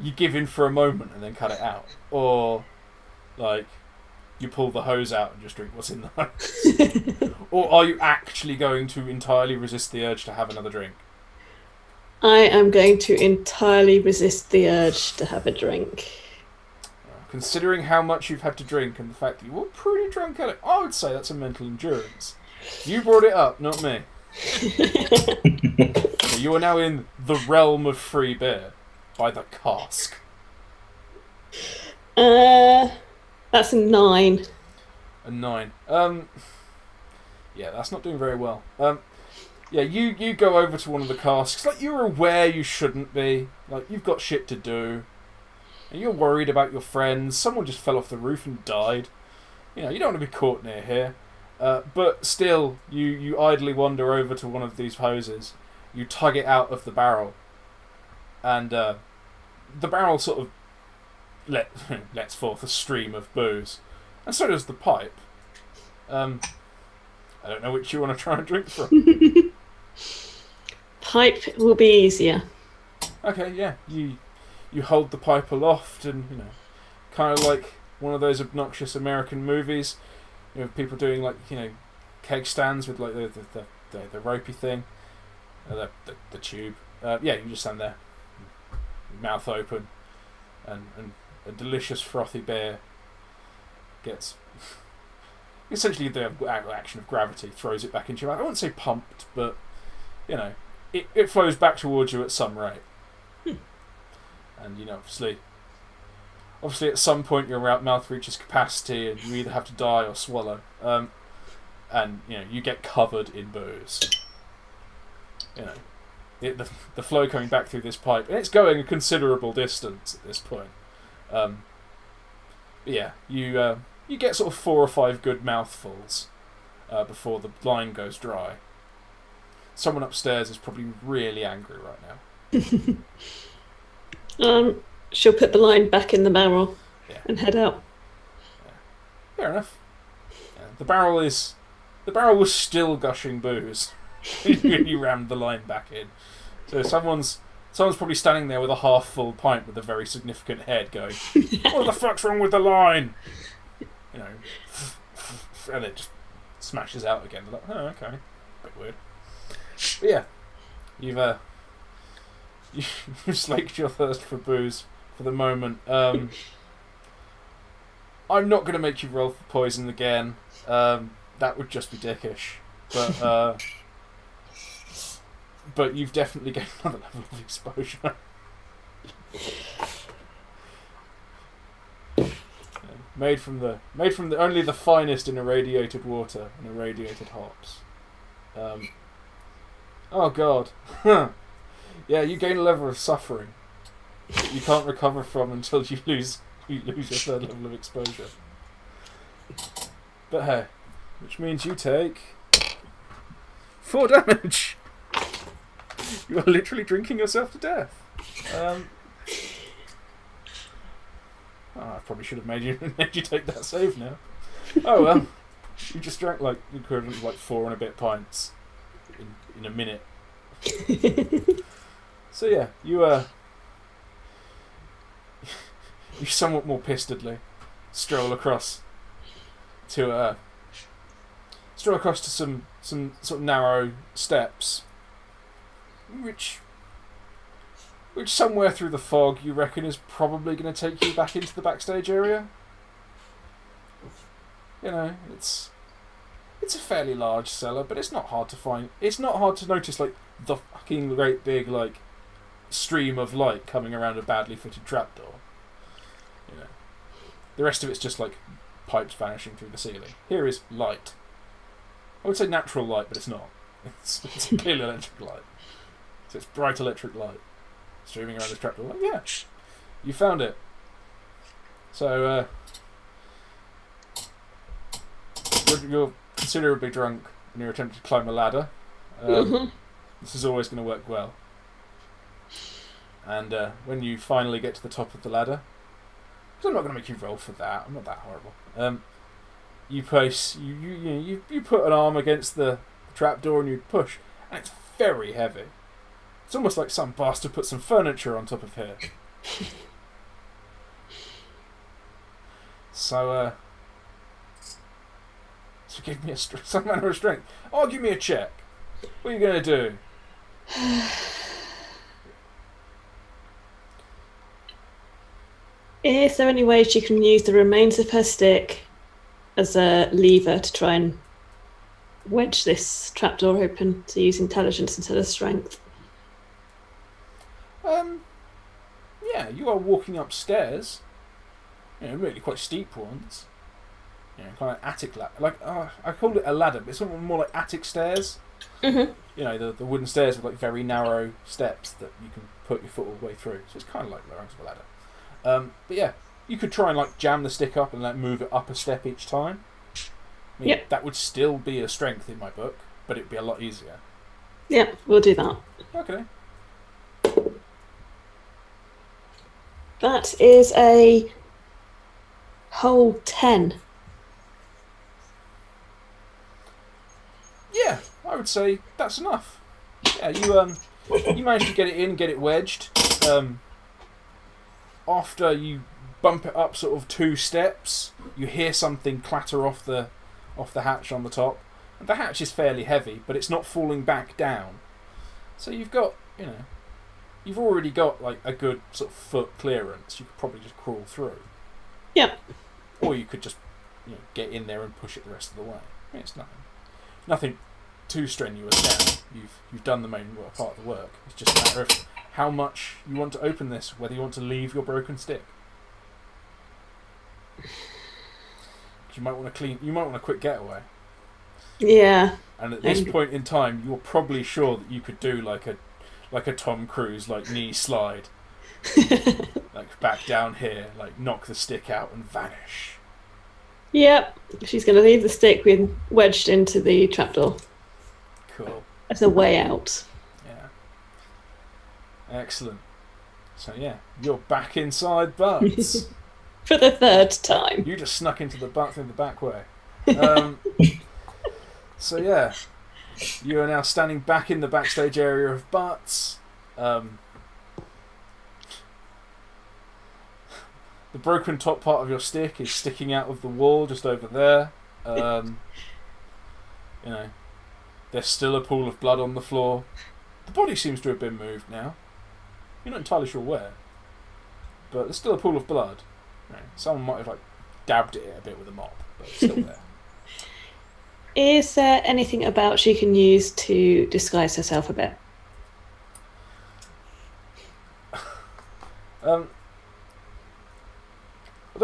you give in for a moment and then cut it out, or like you pull the hose out and just drink what's in the hose, or are you actually going to entirely resist the urge to have another drink? I am going to entirely resist the urge to have a drink. Considering how much you've had to drink and the fact that you were pretty drunk at it, I would say that's a mental endurance. You brought it up, not me. So you are now in the realm of free beer by the cask. That's a 9. A 9. Yeah, that's not doing very well. Yeah, you go over to one of the casks, like you're aware you shouldn't be, like you've got shit to do, and you're worried about your friends. Someone just fell off the roof and died. You don't want to be caught near here. But still, you idly wander over to one of these hoses. You tug it out of the barrel, and the barrel sort of lets forth a stream of booze, and so does the pipe. I don't know which you want to try and drink from. Pipe will be easier. Okay, yeah. You hold the pipe aloft, and kind of like one of those obnoxious American movies. People doing like keg stands with like the ropey thing, the tube. Yeah, you just stand there, mouth open, and a delicious frothy beer gets essentially the action of gravity throws it back into your mouth. I wouldn't say pumped, but it flows back towards you at some rate. And obviously at some point your mouth reaches capacity and you either have to die or swallow. And you get covered in booze. The flow coming back through this pipe, and it's going a considerable distance at this point. But yeah, you get sort of 4 or 5 good mouthfuls before the line goes dry. Someone upstairs is probably really angry right now. She'll put the line back in the barrel and head out. Yeah. Fair enough. Yeah, the barrel was still gushing booze when you rammed the line back in. So someone's probably standing there with a half-full pint with a very significant head going, "What the fuck's wrong with the line?" And it just smashes out again. They're like, "Oh, okay, bit weird." But yeah, you've slaked your thirst for booze for the moment. I'm not going to make you roll for poison again. That would just be dickish. But you've definitely gained another level of exposure. Made from the only the finest in irradiated water and irradiated hops. Oh god. Yeah, you gain a level of suffering you can't recover from until you lose your third level of exposure. But hey, which means you take 4 damage. You are literally drinking yourself to death. I probably should have made you take that save now. Oh well, you just drank like the equivalent of like 4 and a bit pints in a minute. So yeah, you somewhat more pistedly stroll across to some sort of narrow steps, which somewhere through the fog you reckon is probably going to take you back into the backstage area. It's a fairly large cellar, but it's not hard to find. It's not hard to notice like the fucking great big like stream of light coming around a badly fitted trapdoor. The rest of it's just like pipes vanishing through the ceiling. Here is light. I would say natural light, but it's not. It's clearly electric light. So it's bright electric light streaming around this trapdoor. Like, yeah, you found it. So you're considerably drunk and you're attempting to climb a ladder. This is always going to work well. And when you finally get to the top of the ladder, because I'm not going to make you roll for that. I'm not that horrible. You place you put an arm against the trapdoor and you push, and it's very heavy. It's almost like some bastard put some furniture on top of here. So give me some manner of strength. Oh, give me a check. What are you going to do? Is there any way she can use the remains of her stick as a lever to try and wedge this trapdoor open, to use intelligence instead of strength? Yeah, you are walking upstairs. Really quite steep ones. Kind of attic ladder. Like I called it a ladder, but it's more like attic stairs. Mm-hmm. The wooden stairs with like very narrow steps that you can put your foot all the way through. So it's kind of like the rungs of a ladder. But yeah, you could try and like jam the stick up and like move it up a step each time. Yep. That would still be a strength in my book, but it'd be a lot easier. Yeah, we'll do that. Okay. That is a whole 10. Yeah, I would say that's enough. Yeah, you managed to get it in, get it wedged. After you bump it up sort of 2 steps, you hear something clatter off the hatch on the top. And the hatch is fairly heavy, but it's not falling back down. So you've got, you've already got like a good sort of foot clearance. You could probably just crawl through. Yeah. Or you could just get in there and push it the rest of the way. I mean, it's nothing too strenuous now. You've done the main part of the work. It's just a matter of how much you want to open this, whether you want to leave your broken stick. You might want a quick getaway. Yeah. And at this point in time, you're probably sure that you could do like a Tom Cruise knee slide, back down here, knock the stick out and vanish. Yep. She's going to leave the stick wedged into the trapdoor. Cool. As a way out. Yeah. Excellent. So yeah, you're back inside Butts. For the third time. You just snuck into the butt through the back way. So yeah, you are now standing back in the backstage area of Butts. The broken top part of your stick is sticking out of the wall just over there. There's still a pool of blood on the floor. The body seems to have been moved now. You're not entirely sure where, but there's still a pool of blood. Someone might have dabbed it a bit with a mop, but it's still there. Is there anything about she can use to disguise herself a bit? There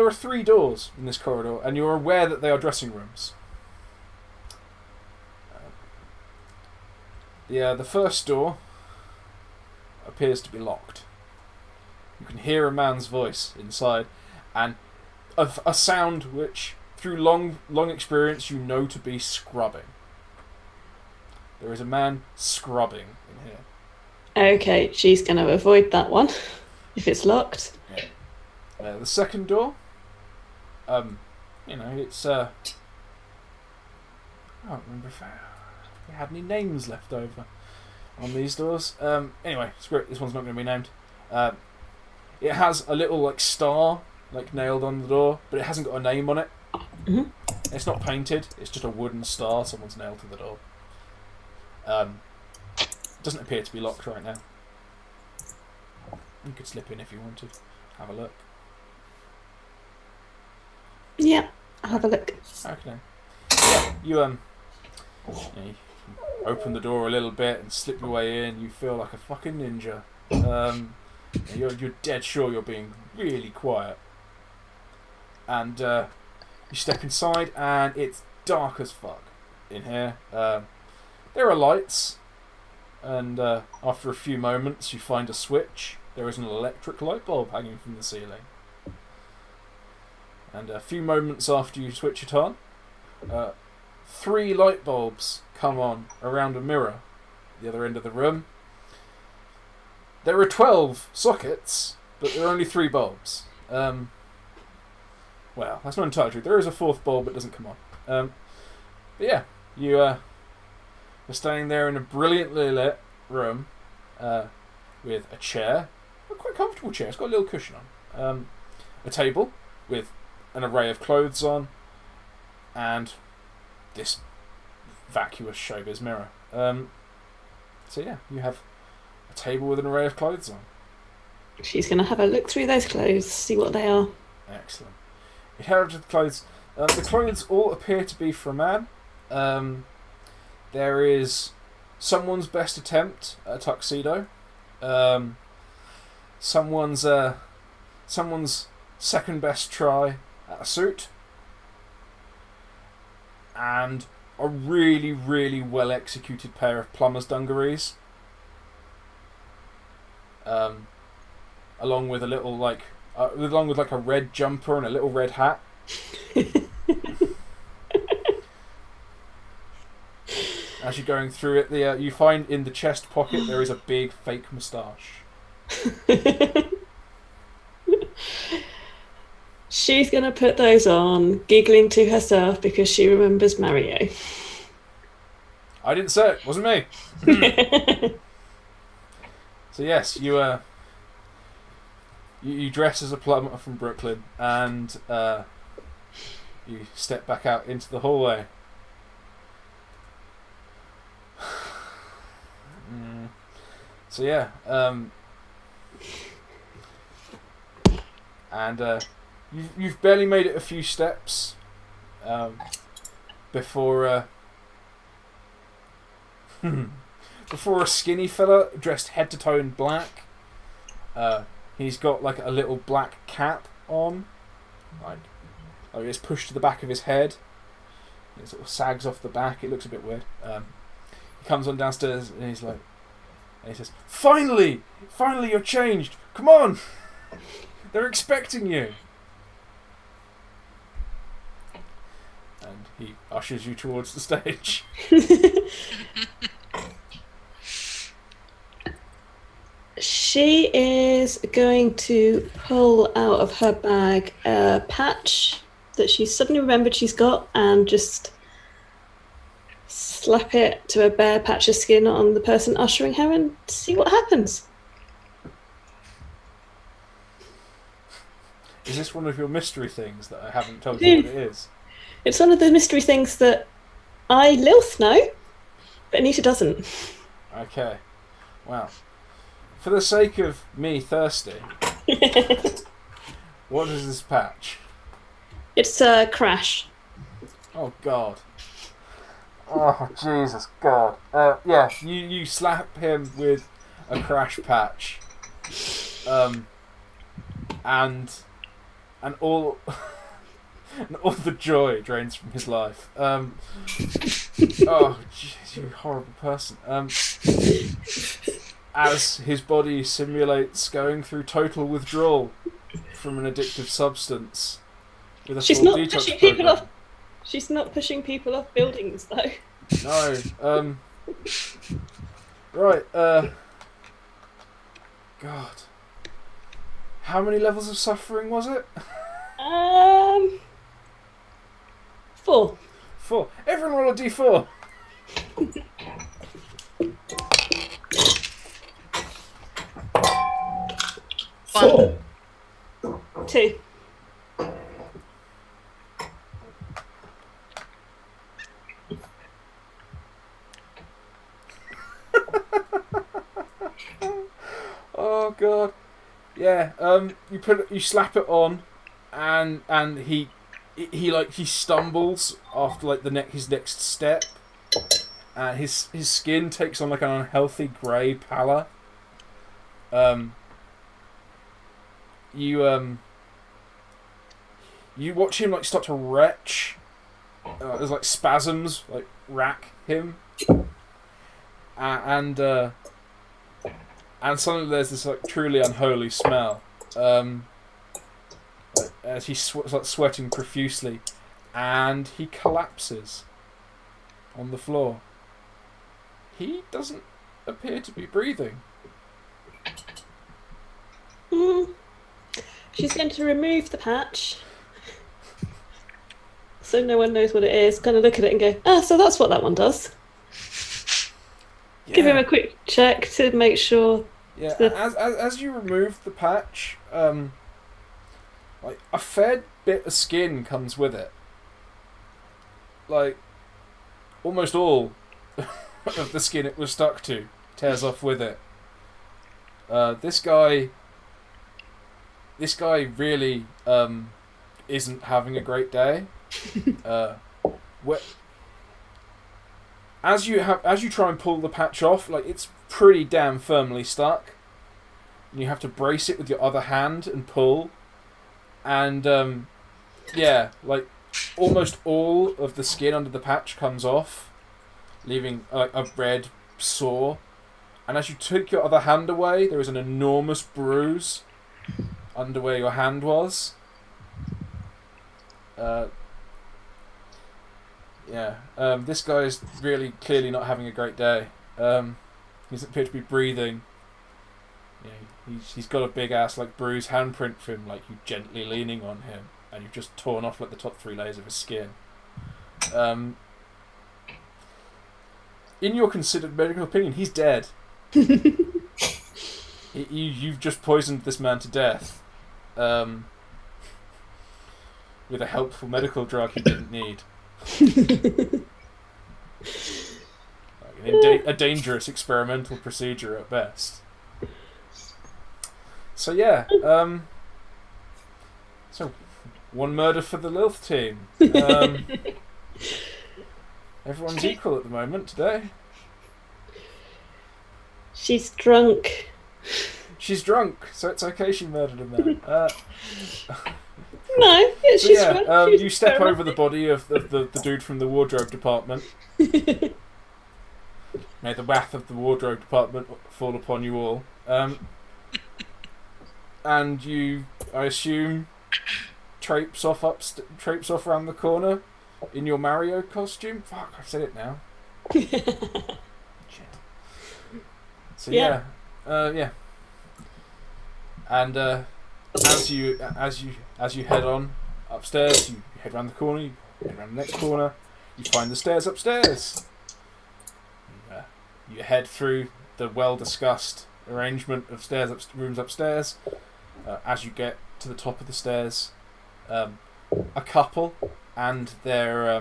are 3 doors in this corridor, and you're aware that they are dressing rooms. The first door appears to be locked. You can hear a man's voice inside, and a sound which, through long experience, you know to be scrubbing. There is a man scrubbing in here. Okay, she's going to avoid that one if it's locked. Yeah. The second door, it's I don't remember if we had any names left over on these doors. Anyway, screw it. This one's not going to be named. It has a little star nailed on the door, but it hasn't got a name on it. Mm-hmm. It's not painted. It's just a wooden star someone's nailed to the door. Doesn't appear to be locked right now. You could slip in if you wanted. Have a look. Yeah, I'll have a look. Okay. Yeah, you open the door a little bit and slip your way in. You feel like a fucking ninja. You're dead sure you're being really quiet. And you step inside, and it's dark as fuck in here. There are lights, and after a few moments, you find a switch. There is an electric light bulb hanging from the ceiling. And a few moments after you switch it on, 3 light bulbs come on around a mirror at the other end of the room. There are 12 sockets, but there are only 3 bulbs. Well, that's not entirely true. There is a 4th bulb that doesn't come on. But yeah, you're standing there in a brilliantly lit room with a chair, a quite comfortable chair. It's got a little cushion on. A table with an array of clothes on, and this vacuous showbiz mirror. So yeah, you have a table with an array of clothes on. She's going to have a look through those clothes, see what they are. Excellent. You head over to the clothes. The clothes all appear to be for a man. There is someone's best attempt at a tuxedo. Someone's second best try at a suit. And a really, really well executed pair of plumber's dungarees. Along with a little along with a red jumper and a little red hat. As you're going through it, you find in the chest pocket there is a big fake moustache. She's going to put those on, giggling to herself because she remembers Mario. I didn't say it. Wasn't me. So yes, you dress as a plumber from Brooklyn, and you step back out into the hallway. So yeah, and you've barely made it a few steps before before a skinny fella dressed head to toe in black. He's got like a little black cap on, like it's pushed to the back of his head. It sort of sags off the back. It looks a bit weird. He comes on downstairs and he's like, and he says, "Finally, you're changed. Come on, they're expecting you." And he ushers you towards the stage. She is going to pull out of her bag a patch that she suddenly remembered she's got and just slap it to a bare patch of skin on the person ushering her and see what happens. Is this one of your mystery things that I haven't told you what it is? It's one of the mystery things that I, Lilth, know, but Anita doesn't. Okay. Well, for the sake of me thirsty, what is this patch? It's a crash. Oh God. Oh Jesus God. Yeah, you slap him with a crash patch, and all and all the joy drains from his life. Oh jeez, you horrible person. As his body simulates going through total withdrawal from an addictive substance with a She's full not detox pushing program. people off. She's not pushing people off buildings, though. No. Right. God. How many levels of suffering was it? 4. 4. Everyone roll a d4. Four. 2. Oh God. Yeah. You slap it on, and he stumbles after like his next step, and his skin takes on like an unhealthy grey pallor. You watch him like start to retch. There's like spasms like rack him, and suddenly there's this like truly unholy smell. As he starts sweating profusely, and he collapses on the floor. He doesn't appear to be breathing. She's going to remove the patch, so no one knows what it is. Kind of look at it and go, so that's what that one does. Yeah. Give him a quick check to make sure. Yeah, as you remove the patch, like a fair bit of skin comes with it. Like almost all of the skin it was stuck to tears off with it. This guy really isn't having a great day. As you try and pull the patch off, like it's pretty damn firmly stuck. And you have to brace it with your other hand and pull. And yeah, like almost all of the skin under the patch comes off, leaving a red sore. And as you take your other hand away, there is an enormous bruise under where your hand was. This guy is really clearly not having a great day. He doesn't appear to be breathing. He's got a big ass like bruised handprint for him, like you gently leaning on him, and you've just torn off like the top 3 layers of his skin. In your considered medical opinion, he's dead. You've just poisoned this man to death with a helpful medical drug he didn't need. A dangerous experimental procedure at best. So yeah, so One murder for the Lilth team. Everyone's equal at the moment today. She's drunk. She's drunk, so it's okay she murdered a man. No, yeah, So she's yeah, drunk. She's you step very over the body of the dude from the wardrobe department. May the wrath of the wardrobe department fall upon you all. And you, I assume, traipse off around the corner in your Mario costume. Fuck, I've said it now. Shit. So yeah. And as you head on upstairs, you head around the corner, you head around the next corner, you find the stairs upstairs. You head through the well-discussed arrangement of rooms upstairs. As you get to the top of the stairs, a couple and their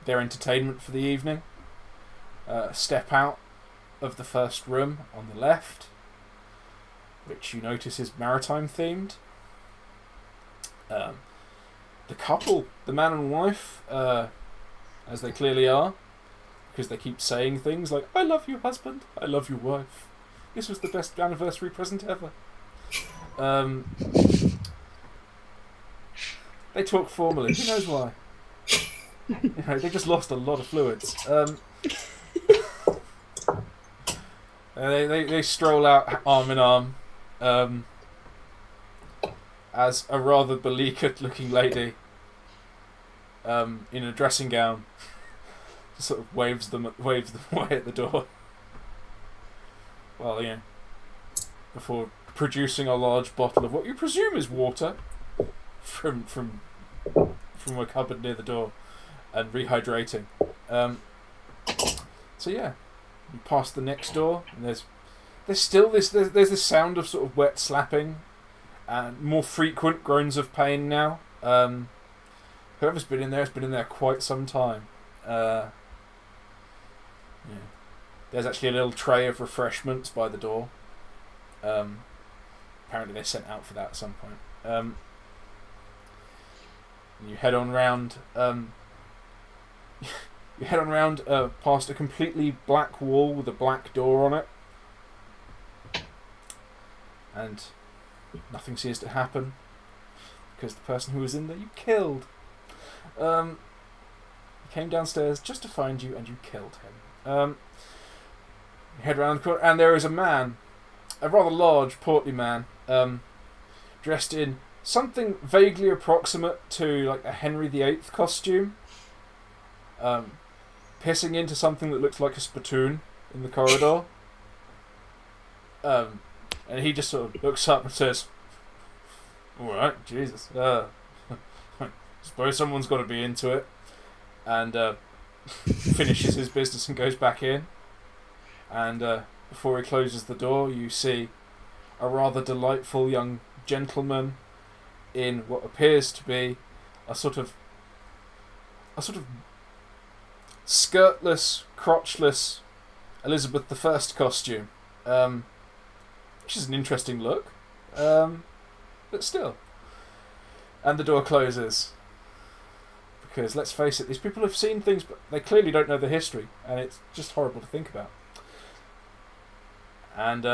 entertainment for the evening step out of the first room on the left, which you notice is maritime themed. The couple, the man and wife, as they clearly are, because they keep saying things like, "I love you, husband. I love you, wife. This was the best anniversary present ever." They talk formally. Who knows why? They just lost a lot of fluids. They stroll out arm in arm, as a rather beleaguered-looking lady in a dressing gown just sort of waves them away at the door. Well, before producing a large bottle of what you presume is water from a cupboard near the door and rehydrating. So yeah, you pass the next door and there's still there's this sound of sort of wet slapping and more frequent groans of pain now. Whoever's been in there has been in there quite some time. There's actually a little tray of refreshments by the door. Apparently they sent out for that at some point. And you head on round. You head on round past a completely black wall with a black door on it, and nothing seems to happen because the person who was in there you killed. He came downstairs just to find you, and you killed him. You head around the corner, and there is a man, a rather large, portly man, dressed in something vaguely approximate to like a Henry VIII costume, pissing into something that looks like a spittoon in the corridor. And he just sort of looks up and says, "Alright, Jesus. Suppose someone's got to be into it." And finishes his business and goes back in. And before he closes the door, you see a rather delightful young gentleman in what appears to be a sort of skirtless, crotchless Elizabeth I costume, which is an interesting look, but still. And the door closes. Because, let's face it, these people have seen things, but they clearly don't know the history, and it's just horrible to think about. And,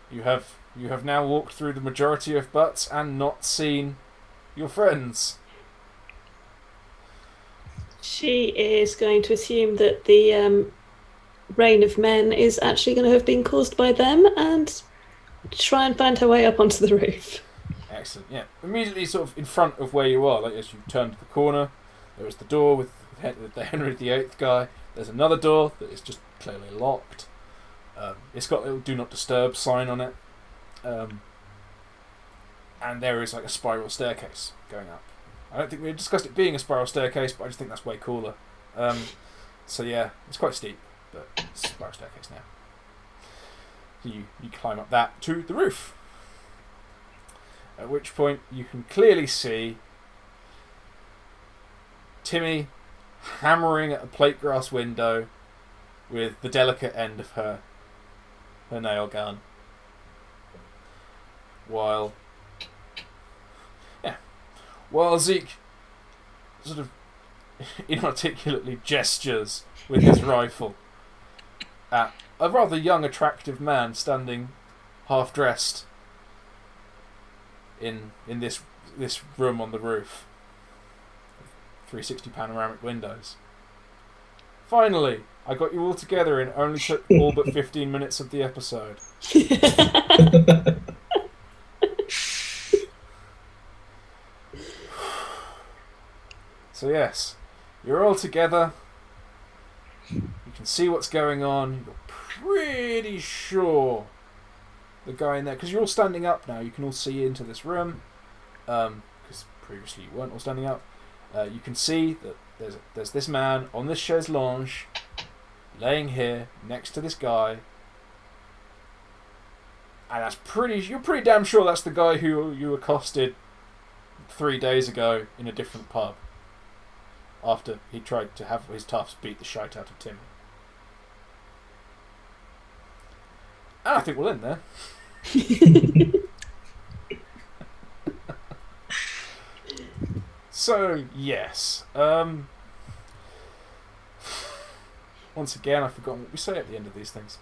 you have now walked through the majority of butts and not seen your friends. She is going to assume that the reign of men is actually going to have been caused by them and try and find her way up onto the roof. Excellent, yeah. Immediately sort of in front of where you are, like as you turn to the corner, there is the door with the Henry VIII guy. There's another door that is just clearly locked. It's got a little do not disturb sign on it. And there is like a spiral staircase going up. I don't think we discussed it being a spiral staircase, but I just think that's way cooler. So yeah, it's quite steep, but it's a spiral staircase now. You climb up that to the roof. At which point you can clearly see Timi hammering at a plate glass window with the delicate end of her nail gun. while Zeke sort of inarticulately gestures with his rifle at a rather young, attractive man standing half-dressed in this room on the roof. 360 panoramic windows. Finally, I got you all together and it only took all but 15 minutes of the episode. So yes, you're all together. You can see what's going on. You're pretty sure the guy in there, because you're all standing up now, you can all see into this room, because previously you weren't all standing up. You can see that there's this man on this chaise lounge, laying here next to this guy, and you're pretty damn sure that's the guy who you accosted 3 days ago in a different pub, after he tried to have his toughs beat the shite out of Timi. And I think we'll end there. So, yes. Once again, I've forgotten what we say at the end of these things.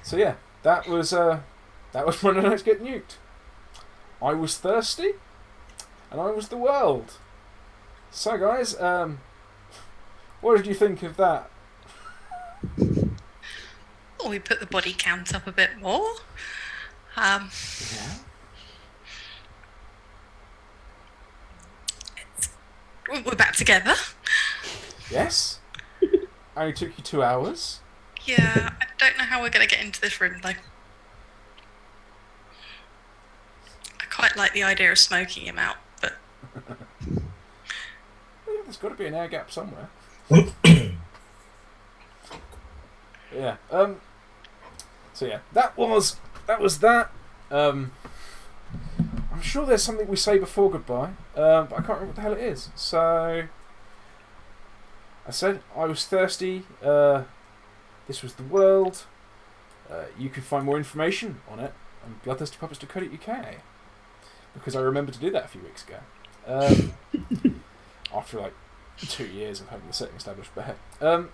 So yeah, that was Monday Nights Get Nuked. I was thirsty, and I was the world. So guys, what did you think of that? Well, we put the body count up a bit more. Yeah. We're back together. Yes. Only took you 2 hours. Yeah, I don't know how we're going to get into this room, though. I quite like the idea of smoking him out, but... Well, there's got to be an air gap somewhere. Yeah. So yeah, that was that. I'm sure there's something we say before goodbye, but I can't remember what the hell it is. So I said I was thirsty. This was the world. You can find more information on it on bloodthirstypuppets.co.uk, because I remembered to do that a few weeks ago. After like 2 years of having the setting established. But hey.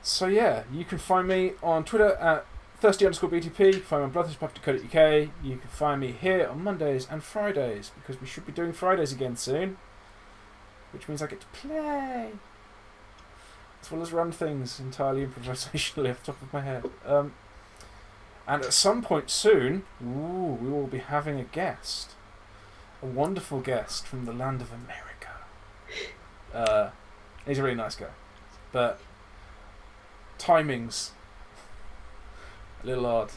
So yeah, you can find me on Twitter at thirsty_BTP. You can find me on bloodthirstypuppets.co.uk. You can find me here on Mondays and Fridays, because we should be doing Fridays again soon, which means I get to play, as well as run things entirely improvisationally off the top of my head. And at some point soon, we will be having a guest, a wonderful guest from the land of America. He's a really nice guy, but timing's a little odd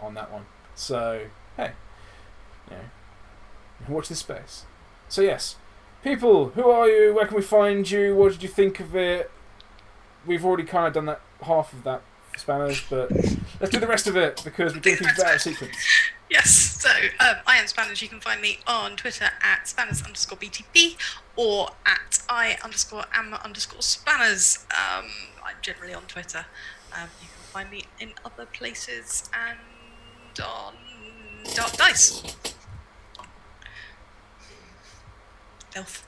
on that one. So hey, watch this space. So yes, people, who are you? Where can we find you? What did you think of it? We've already kind of done that half of that for Spanners, but let's do the rest of it, because we're doing things out of sequence. Yes, so I am Spanners. You can find me on Twitter at Spanners_BTP or at I_Amma_Spanners. I'm generally on Twitter. You can find me in other places and on Dark Dice. Lilth.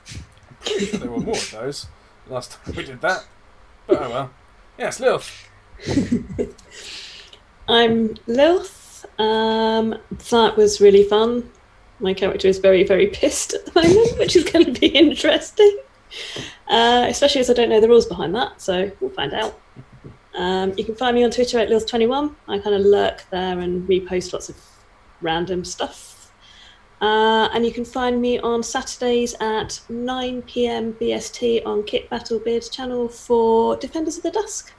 I'm pretty sure there were more of those last time we did that. But oh well. Yes, Lilth. I'm Lilth. That was really fun. My character is very, very pissed at the moment, which is going to be interesting. Especially as I don't know the rules behind that, so we'll find out. You can find me on Twitter at Lilth21. I kind of lurk there and repost lots of random stuff. And you can find me on Saturdays at 9 PM BST on Kit Battlebeard's channel for Defenders of the Dusk.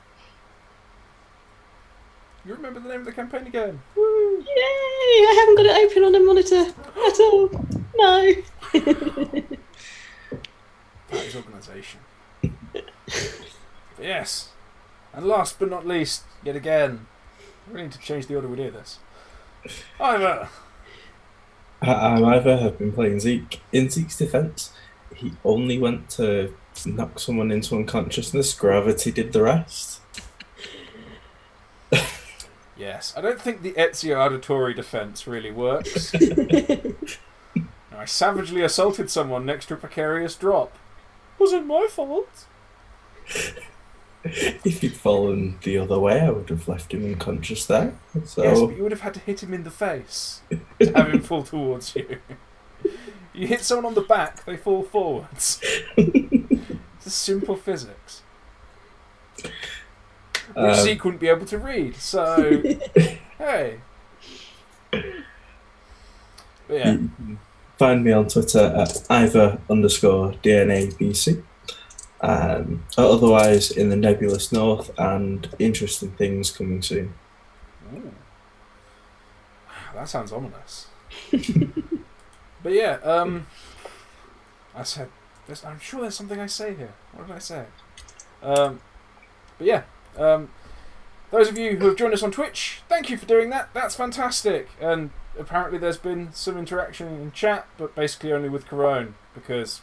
You remember the name of the campaign again? Woo. Yay! I haven't got it open on a monitor at all. No. That is organisation. Yes. And last but not least, yet again, we need to change the order we do this. Eivor. Eivor have been playing Zeke. In Zeke's defence, he only went to knock someone into unconsciousness. Gravity did the rest. Yes, I don't think the Ezio auditory defense really works. I savagely assaulted someone next to a precarious drop. Was it my fault? If he'd fallen the other way, I would have left him unconscious there. So... Yes, but you would have had to hit him in the face to have him fall towards you. You hit someone on the back, they fall forwards. It's just simple physics. Which Zeke wouldn't be able to read, so... hey. But yeah. Find me on Twitter at Eivor_DNABC. Otherwise, in the nebulous north, and interesting things coming soon. Ooh. That sounds ominous. But yeah, I said, I'm sure there's something I say here. What did I say? But yeah, those of you who have joined us on Twitch, thank you for doing that. That's fantastic. And apparently there's been some interaction in chat, but basically only with Corone, because,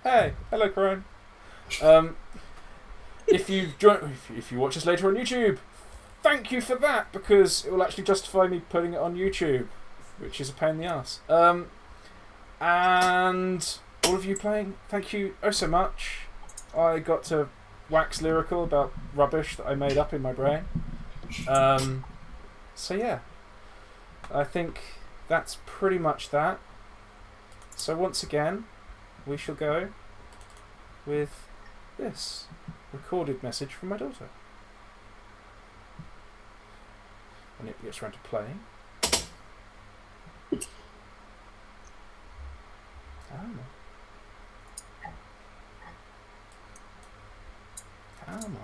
hey, hello Corone. If you watch us later on YouTube, thank you for that, because it will actually justify me putting it on YouTube, which is a pain in the ass. And all of you playing, thank you oh so much. I got to wax lyrical about rubbish that I made up in my brain. So yeah, I think that's pretty much that. So once again, we shall go with this recorded message from my daughter. When it gets around to playing.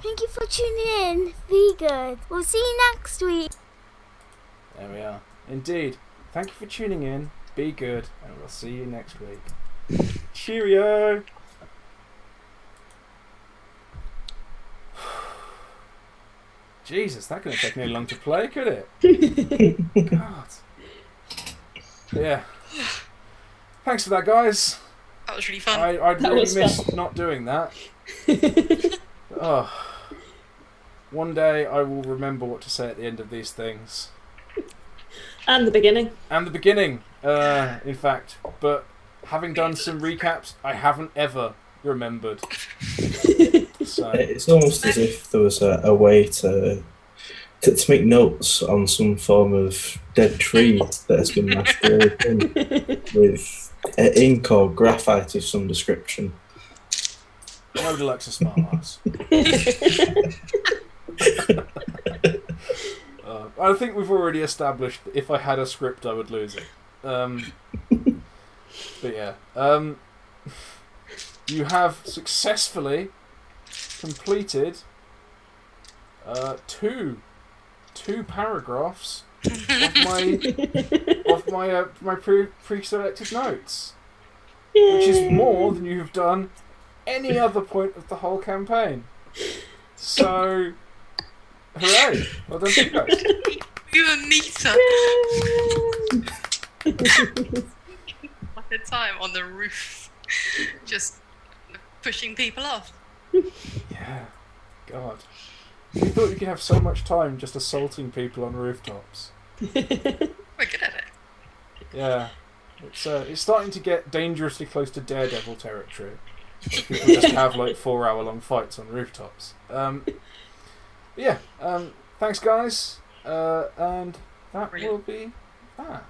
Thank you for tuning in. Be good. We'll see you next week. There we are. Indeed. Thank you for tuning in. Be good, and we'll see you next week. Cheerio! Jesus, that couldn't take me long to play, could it? God. But yeah. Thanks for that, guys. That was really fun. I'd really missed not doing that. Oh. One day I will remember what to say at the end of these things. And the beginning. And the beginning, in fact. But having done some recaps, I haven't ever remembered. So it's almost as if there was a way to make notes on some form of dead tree that has been masqueraded in with ink or graphite of some description. Nobody likes a smart ass. I think we've already established that if I had a script, I would lose it. But yeah, you have successfully completed two paragraphs of my pre-selected notes, which is more than you have done any other point of the whole campaign. So, hooray! Well done to you guys. You Anita. At the time on the roof, just pushing people off. Yeah, God. You thought you could have so much time just assaulting people on rooftops. We're good at it. Yeah, it's starting to get dangerously close to Daredevil territory. People just have like 4-hour-long fights on rooftops. Yeah, thanks guys, and that Brilliant. will be that.